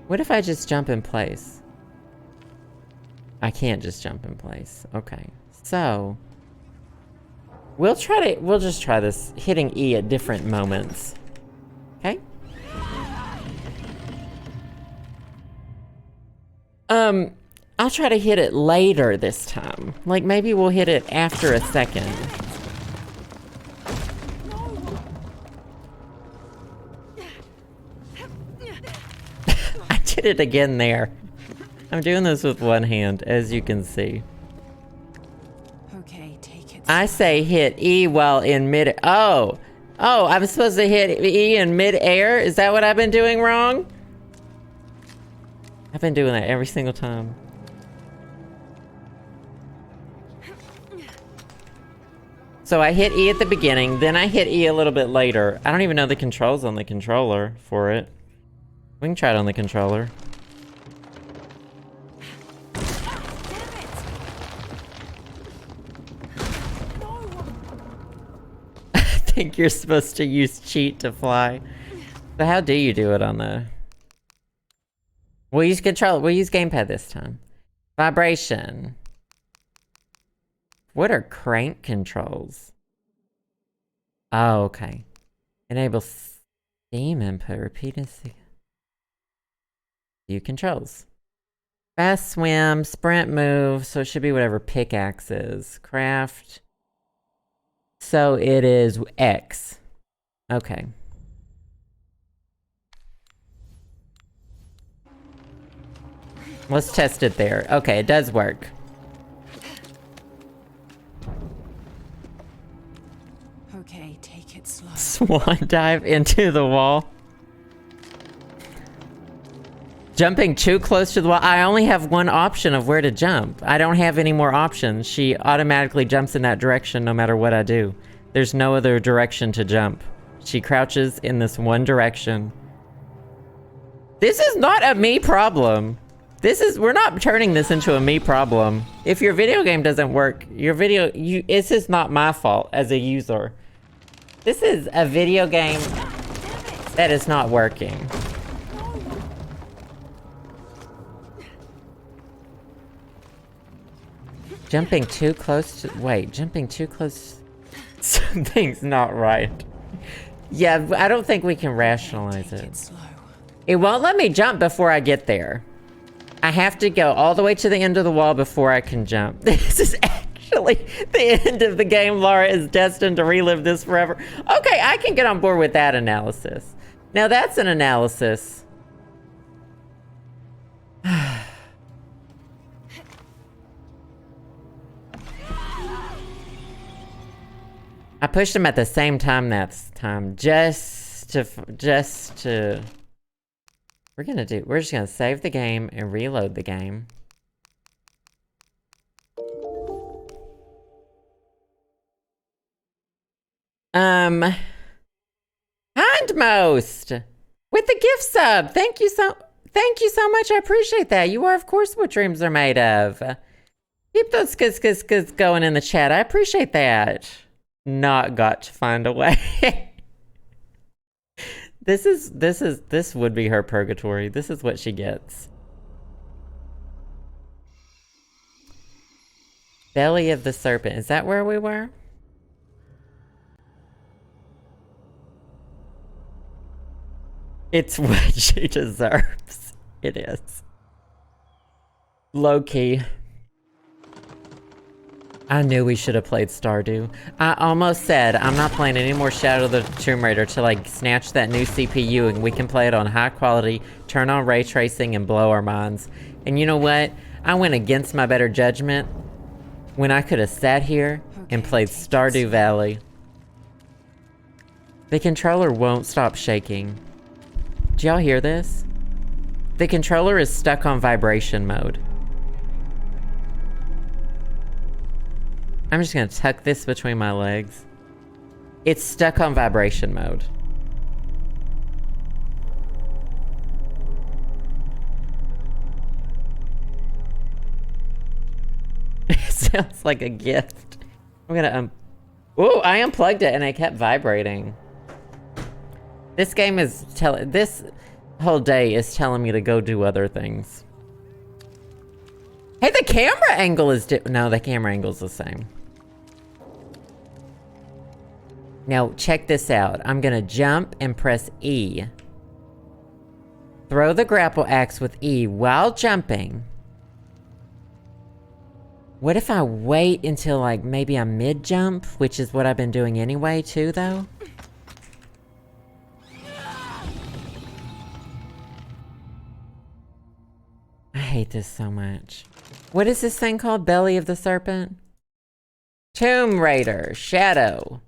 What if I just jump in place? I can't just jump in place. Okay. So we'll just try this, hitting E at different moments. Okay? I'll try to hit it later this time. Like maybe we'll hit it after a second. I did it again there. I'm doing this with one hand, as you can see. Okay, take it. I say hit E while in mid. Oh, I'm supposed to hit E in mid-air? Is that what I've been doing wrong? I've been doing that every single time. So I hit E at the beginning, then I hit E a little bit later. I don't even know the controls on the controller for it. We can try it on the controller. I think you're supposed to use cheat to fly. So how do you do it on the... We'll use control. We'll use gamepad this time. Vibration. What are crank controls? Oh, okay. Enable steam input. Repeat view controls. Fast swim, sprint move. So it should be whatever pickaxe is. Craft. So it is X. Okay. Let's test it there. Okay, it does work. Okay, take it slow. Swan dive into the wall. Jumping too close to the wall. I only have one option of where to jump. I don't have any more options. She automatically jumps in that direction no matter what I do. There's no other direction to jump. She crouches in this one direction. This is not a me problem. We're not turning this into a me problem. If your video game doesn't work, this is not my fault as a user. This is a video game that is not working. Jumping too close to, jumping too close. Something's not right. Yeah, I don't think we can rationalize it. It won't let me jump before I get there. I have to go all the way to the end of the wall before I can jump. This is actually the end of the game. Lara is destined to relive this forever. Okay, I can get on board with that analysis. Now that's an analysis. I pushed him at the same time that time, just to, we're just gonna save the game and reload the game. Hindmost with the gift sub. Thank you so much. I appreciate that. You are, of course, what dreams are made of. Keep those skis going in the chat. I appreciate that. Not got to find a way. This would be her purgatory. This is what she gets. Belly of the serpent. Is that where we were? It's what she deserves. It is. Low key. I knew we should have played Stardew. I almost said I'm not playing any more Shadow of the Tomb Raider till I snatch that new CPU and we can play it on high quality, turn on ray tracing, and blow our minds. And you know what? I went against my better judgment when I could have sat here and played Stardew Valley. The controller won't stop shaking. Do y'all hear this? The controller is stuck on vibration mode. I'm just gonna tuck this between my legs. It's stuck on vibration mode. It sounds like a gift. I'm gonna ooh, I unplugged it and it kept vibrating. This game is this whole day is telling me to go do other things. Hey, the camera angle is no, the camera angle is the same. Now, check this out. I'm gonna jump and press E. Throw the grapple axe with E while jumping. What if I wait until, like, maybe I'm mid-jump, which is what I've been doing anyway, too, though? I hate this so much. What is this thing called? Belly of the Serpent? Tomb Raider. Shadow.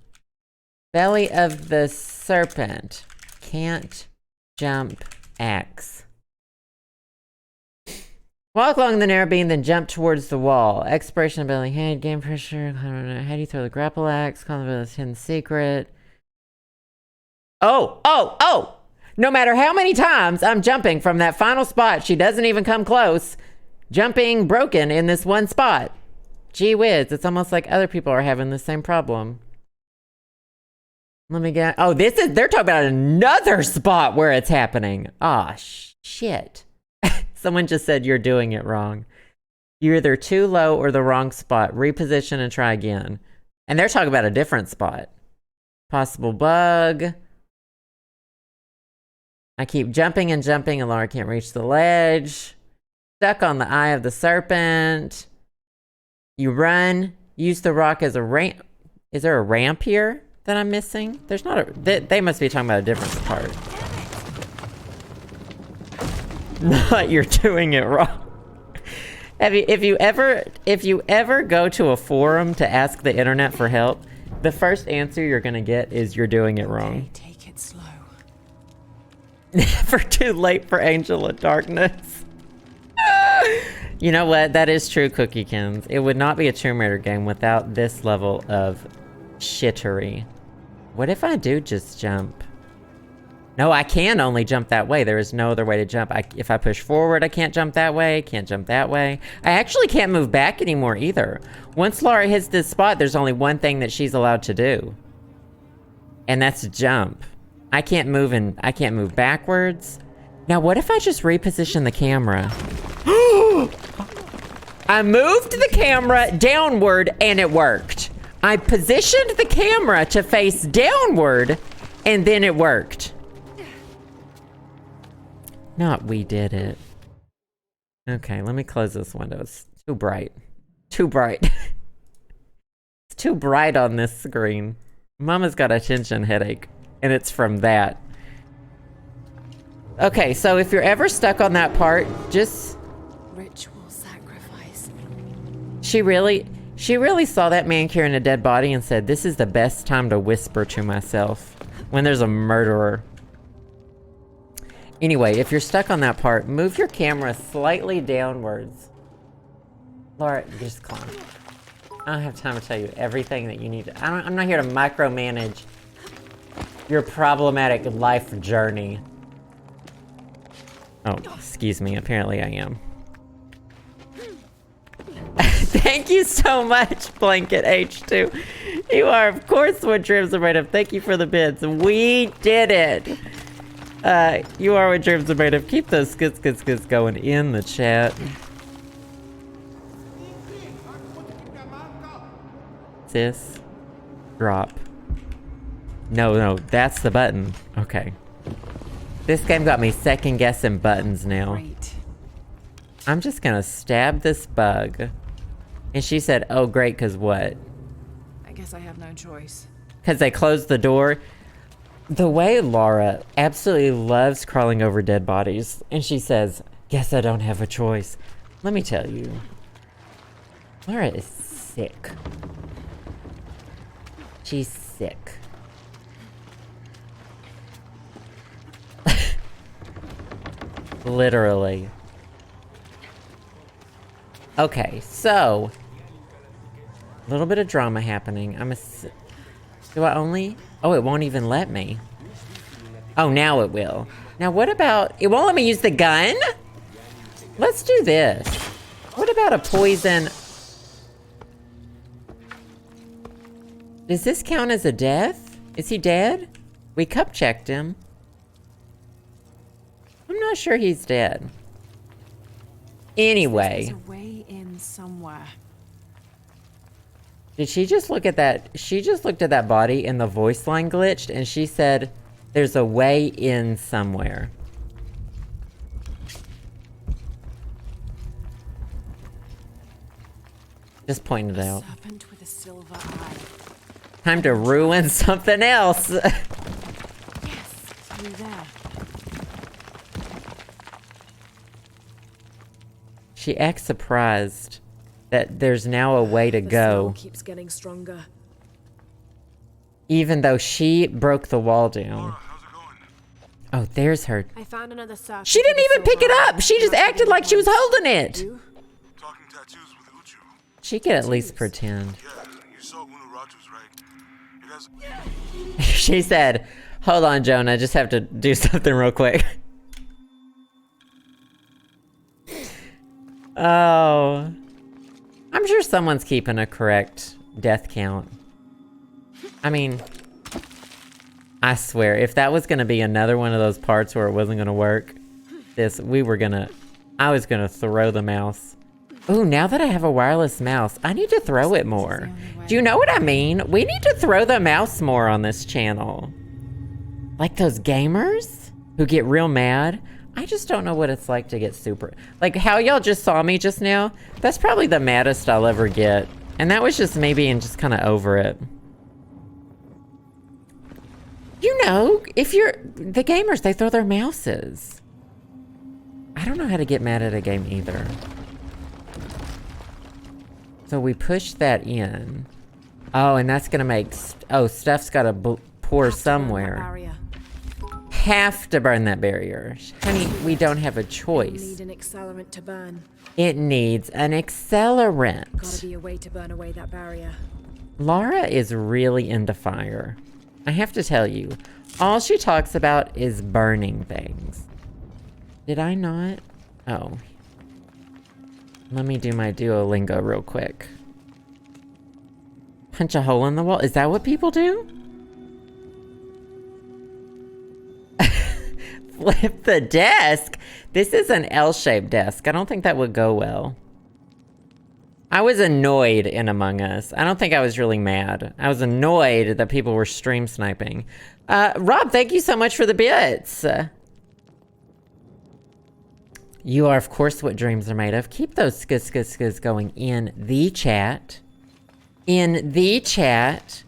Belly of the Serpent. Can't jump axe. Walk along the narrow beam, then jump towards the wall. Expiration ability. Hand, game pressure. I don't know. How do you throw the grapple axe? Call the hidden secret. Oh! No matter how many times I'm jumping from that final spot, she doesn't even come close. Jumping broken in this one spot. Gee whiz, it's almost like other people are having the same problem. Let me get... Oh, they're talking about another spot where it's happening. Ah, shit. Someone just said you're doing it wrong. You're either too low or the wrong spot. Reposition and try again. And they're talking about a different spot. Possible bug. I keep jumping and jumping and Lara can't reach the ledge. Stuck on the eye of the serpent. You run. Use the rock as a ramp. Is there a ramp here that I'm missing? There's not a... They must be talking about a different part. Not you're doing it wrong. If you ever go to a forum to ask the internet for help, the first answer you're gonna get is you're doing it wrong. Okay, take it slow. Never too late for Angel of Darkness. You know what? That is true, Cookiekins. It would not be a Tomb Raider game without this level of shittery. What if I do just jump? No, I can only jump that way. There is no other way to jump. If I push forward, I can't jump that way. Can't jump that way. I actually can't move back anymore either. Once Lara hits this spot, there's only one thing that she's allowed to do. And that's jump. I can't move backwards. Now, what if I just reposition the camera? I moved the camera downward and it worked. I positioned the camera to face downward and then it worked. Not we did it. Okay, let me close this window. It's too bright. Too bright. It's too bright on this screen. Mama's got a tension headache, and it's from that. Okay, so if you're ever stuck on that part, just... Ritual sacrifice. She really saw that man carrying a dead body and said, this is the best time to whisper to myself when there's a murderer. Anyway, if you're stuck on that part, move your camera slightly downwards. Lara, just climb. I don't have time to tell you everything that you need to... I'm not here to micromanage your problematic life journey. Oh, excuse me. Apparently I am. Thank you so much, Blanket H2. You are, of course, what dreams are made of. Thank you for the bits. We did it. You are what dreams are made of. Keep those skits going in the chat. Sis. Drop. No, that's the button. Okay. This game got me second guessing buttons now. Great. I'm just gonna stab this bug. And she said, oh great, cause what? I guess I have no choice. Cause they closed the door. The way Lara absolutely loves crawling over dead bodies. And she says, guess I don't have a choice. Let me tell you. Lara is sick. She's sick. Literally. Okay, so a little bit of drama happening. Do I only? Oh, it won't even let me. Oh, now it will. Now what about, it won't let me use the gun? Let's do this. What about a poison? Does this count as a death? Is he dead? We cup checked him. I'm not sure he's dead. Anyway. There's a way in somewhere. Did she just look at that? She just looked at that body and the voice line glitched and she said, there's a way in somewhere. Just pointed it out. Serpent with a silver eye. Time to ruin something else. Yes, through there. She acts surprised that there's now a way to The go. smell keeps getting stronger. Even though she broke the wall down. How's it going? Oh, there's her. I found another serpent. She didn't even pick it up. She just acted like she was holding it. You? Talking tattoos with Uchu. She could at least pretend. Yeah, you saw Unuratu's, right? It has... She said, hold on, Jonah, I just have to do something real quick. Oh. I'm sure someone's keeping a correct death count. I mean, I swear, if that was gonna be another one of those parts where it wasn't gonna work, I was gonna throw the mouse. Ooh, now that I have a wireless mouse, I need to throw it more. Do you know what I mean? We need to throw the mouse more on this channel. Like those gamers who get real mad. I just don't know what it's like to get super... Like how y'all just saw me just now, that's probably the maddest I'll ever get. And that was just me being just kind of over it. You know, if you're... The gamers, they throw their mouses. I don't know how to get mad at a game either. So we push that in. Oh, and that's gonna make... Oh, stuff's gotta pour somewhere. Barrier. Have to burn that barrier. Honey, we don't have a choice. Need an accelerant to burn. It needs an accelerant. Gotta be a way to burn away that barrier. Lara is really into fire. I have to tell you, all she talks about is burning things. Did I not? Oh. Let me do my Duolingo real quick. Punch a hole in the wall? Is that what people do? Flip the desk? This is an L-shaped desk. I don't think that would go well. I was annoyed in Among Us. I don't think I was really mad. I was annoyed that people were stream sniping. Rob, thank you so much for the bits. You are, of course, what dreams are made of. Keep those skis going in the chat. In the chat.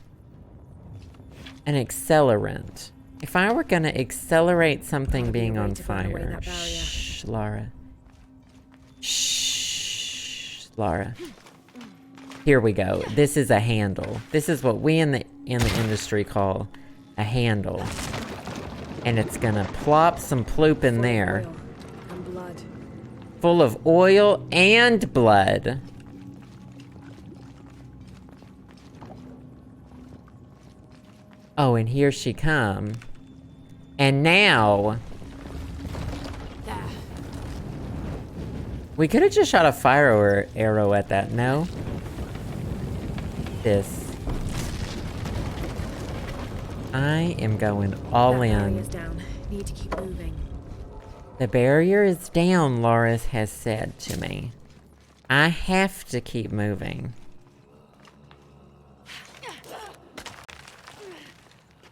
An accelerant. If I were gonna accelerate something being on fire... Shh, Lara. Shh, Lara. Here we go. This is a handle. This is what we in the industry call a handle. And it's gonna plop some ploop in there. And blood. Full of oil and blood. Oh, and here she come. And now... There. We could have just shot a fire arrow at that, no? This. I am going all That in. barrier's down. need to keep moving. The barrier is down, Lara has said to me. I have to keep moving.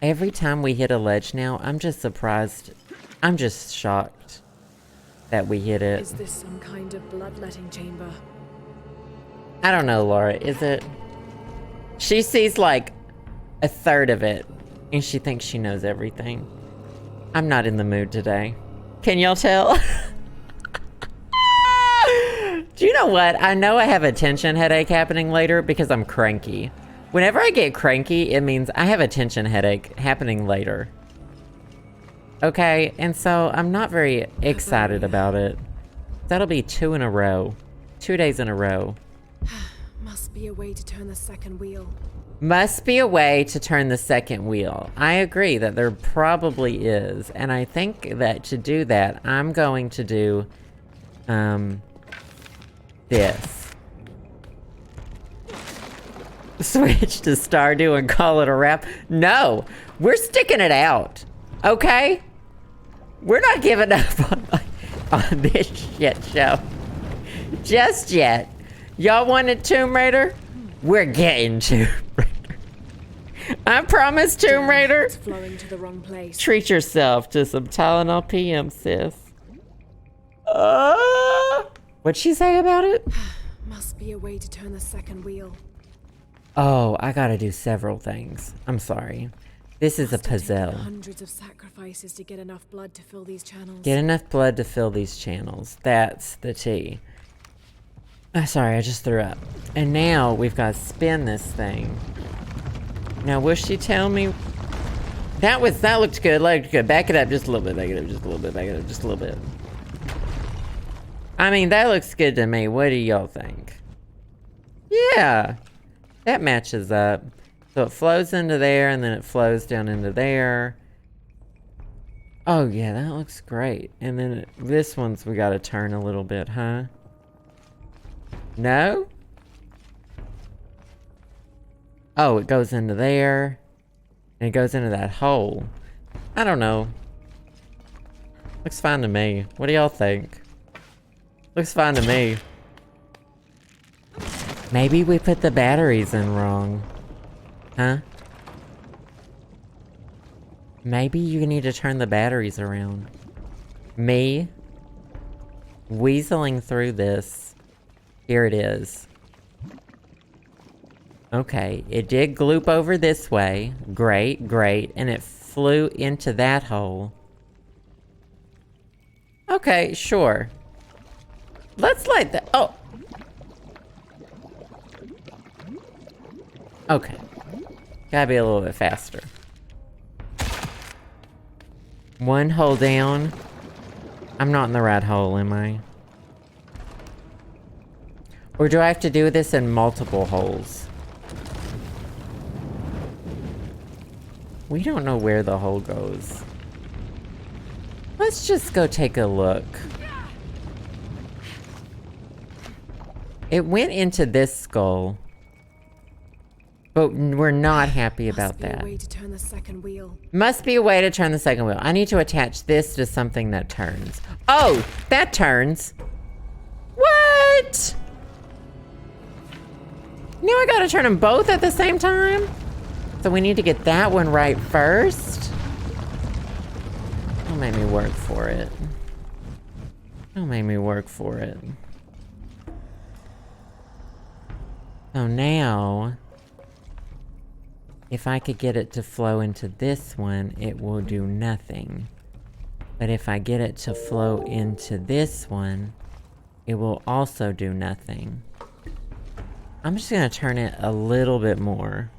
Every time we hit a ledge now, I'm just surprised. I'm just shocked that we hit it. Is this some kind of bloodletting chamber? I don't know, Lara. Is it? She sees like a third of it, and she thinks she knows everything. I'm not in the mood today. Can y'all tell? Do you know what? I know I have a tension headache happening later because I'm cranky. Whenever I get cranky, it means I have a tension headache happening later. Okay, and so I'm not very excited about it. That'll be 2 in a row. 2 days in a row. Must be a way to turn the second wheel. Must be a way to turn the second wheel. I agree that there probably is. And I think that to do that, I'm going to do this. Switch to Stardew and call it a wrap. No, we're sticking it out. Okay? We're not giving up on this shit show. Just yet. Y'all wanted Tomb Raider? We're getting Tomb Raider. I promise, Tomb Raider. It's flowing to the wrong place. Treat yourself to some Tylenol PM, sis. What'd she say about it? Must be a way to turn the second wheel. Oh, I gotta do several things. I'm sorry. This is a Must have taken puzzle. hundreds of sacrifices to get enough blood to fill these channels. Get enough blood to fill these channels. That's the T. Sorry, I just threw up. And now we've got to spin this thing. Now, will she tell me? That looked good. Looked good. Back it up just a little bit. Back it up just a little bit. Back it up just a little bit. I mean, that looks good to me. What do y'all think? Yeah. That matches up. So it flows into there, and then it flows down into there. Oh, yeah, that looks great. And then this one's we gotta turn a little bit, huh? No? Oh, it goes into there. And it goes into that hole. I don't know. Looks fine to me. What do y'all think? Looks fine to me. Maybe we put the batteries in wrong. Huh? Maybe you need to turn the batteries around. Me weaseling through this. Here it is. Okay, it did gloop over this way. Great, great. And it flew into that hole. Okay, sure. Let's light that. Oh! Okay. Gotta be a little bit faster. One hole down. I'm not in the right hole, am I? Or do I have to do this in multiple holes? We don't know where the hole goes. Let's just go take a look. It went into this skull. But we're not happy about that. Must be a way to turn the second wheel. Must be a way to turn the second wheel. I need to attach this to something that turns. Oh, that turns. What? Now I gotta turn them both at the same time? So we need to get that one right first? Don't make me work for it. Don't make me work for it. So now, if I could get it to flow into this one, it will do nothing. But if I get it to flow into this one, it will also do nothing. I'm just gonna turn it a little bit more.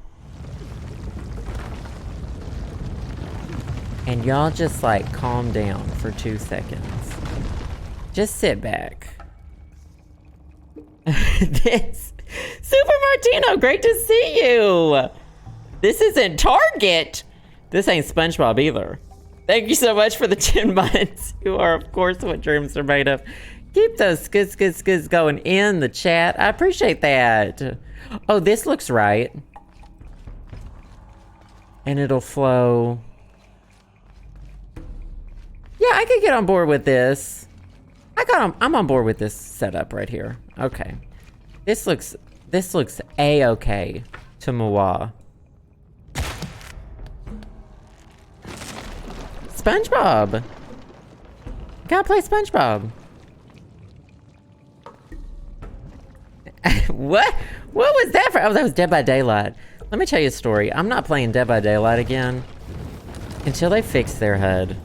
And y'all just like calm down for 2 seconds. Just sit back. This Super Martino, great to see you. This isn't Target. This ain't SpongeBob either. Thank you so much for the 10 months. You are, of course, what dreams are made of. Keep those skids going in the chat. I appreciate that. Oh, this looks right. And it'll flow I could get on board with this. I'm on board with this setup right here. Okay. This looks a-okay to moi. SpongeBob. Gotta play SpongeBob. What was that for? Oh, that was Dead by Daylight. Let me tell you a story. I'm not playing Dead by Daylight again until they fix their HUD.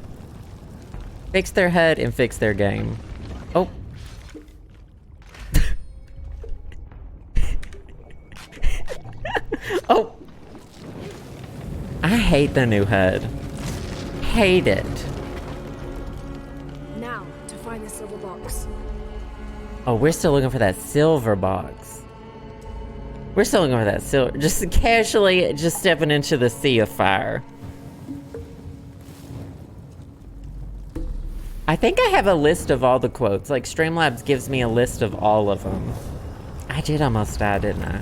Fix their HUD and fix their game. Oh. Oh. I hate the new HUD. Hate it. Now, to find the silver box. Oh, we're still looking for that silver box. We're still looking for that silver. Just casually, just stepping into the sea of fire. I think I have a list of all the quotes. Like, Streamlabs gives me a list of all of them. I did almost die, didn't I?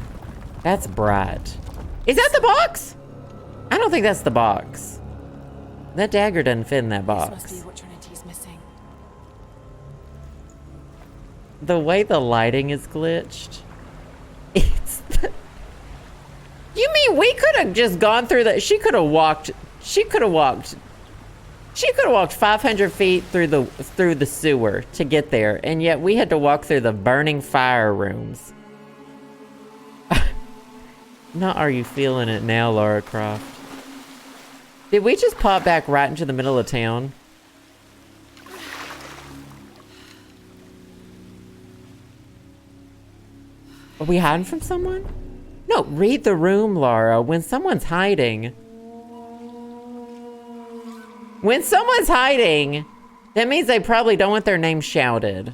That's bright. Is that the box? I don't think that's the box. That dagger doesn't fit in that This must box. be what Trinity's missing. The way the lighting is glitched. It's You mean we could have just gone through that? She could have walked 500 feet through the sewer to get there, and yet we had to walk through the burning fire rooms. Not are you feeling it now, Lara Croft? Did we just pop back right into the middle of town? Are we hiding from someone? No, read the room, Lara. When someone's hiding. When someone's hiding, that means they probably don't want their name shouted.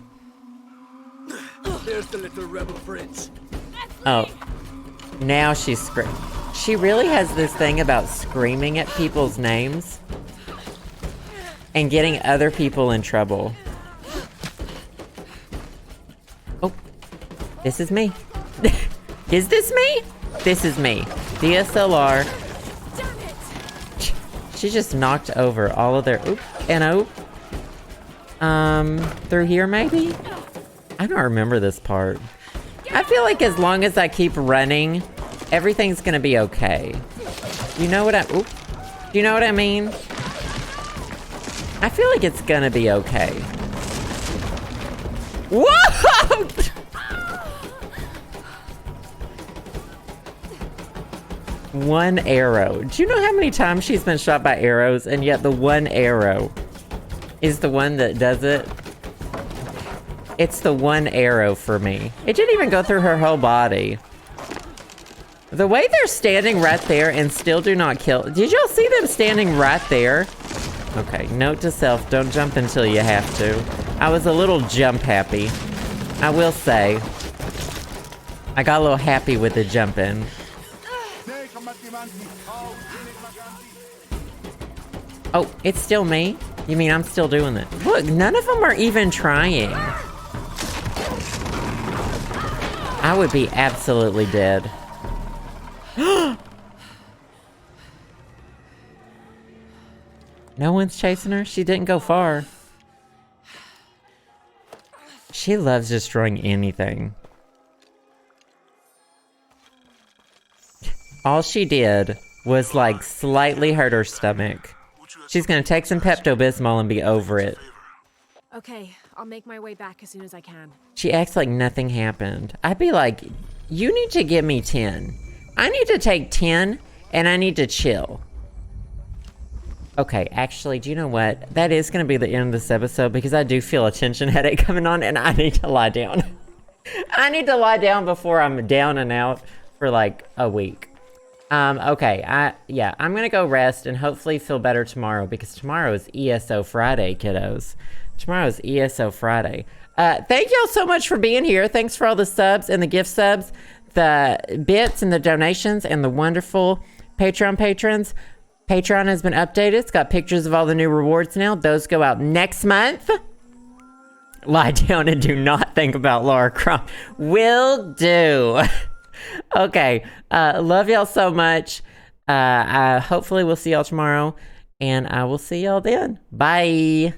There's the little rebel prince. Oh. Now she's screaming. She really has this thing about screaming at people's names and getting other people in trouble. Oh. This is me. Is this me? This is me. DSLR. Damn it! She just knocked over all of their oop and oop. Through here maybe? I don't remember this part. I feel like as long as I keep running, everything's gonna be okay. You know what Do you know what I mean? I feel like it's gonna be okay. Whoa! One arrow. Do you know how many times she's been shot by arrows, and yet the one arrow is the one that does it? It's the one arrow for me. It didn't even go through her whole body. The way they're standing right there and still do not kill. Did y'all see them standing right there? Okay, note to self, don't jump until you have to. I was a little jump happy. I will say. I got a little happy with the jumping. Oh, it's still me? You mean I'm still doing it? Look, none of them are even trying. I would be absolutely dead. No one's chasing her? She didn't go far. She loves destroying anything. All she did was like slightly hurt her stomach. She's gonna take some Pepto-Bismol and be over it. Okay, I'll make my way back as soon as I can. She acts like nothing happened. I'd be like, you need to give me 10. I need to take 10 and I need to chill. Okay, actually, do you know what? That is gonna be the end of this episode because I do feel a tension headache coming on and I need to lie down. I need to lie down before I'm down and out for like a week. Okay, I'm gonna go rest and hopefully feel better tomorrow because tomorrow is ESO Friday, kiddos. Tomorrow is ESO Friday. Thank y'all so much for being here. Thanks for all the subs and the gift subs, the bits and the donations and the wonderful Patreon patrons. Patreon has been updated. It's got pictures of all the new rewards now. Those go out next month. Lie down and do not think about Lara Croft. Will do. Okay, love y'all so much. Hopefully we'll see y'all tomorrow, and I will see y'all then. Bye.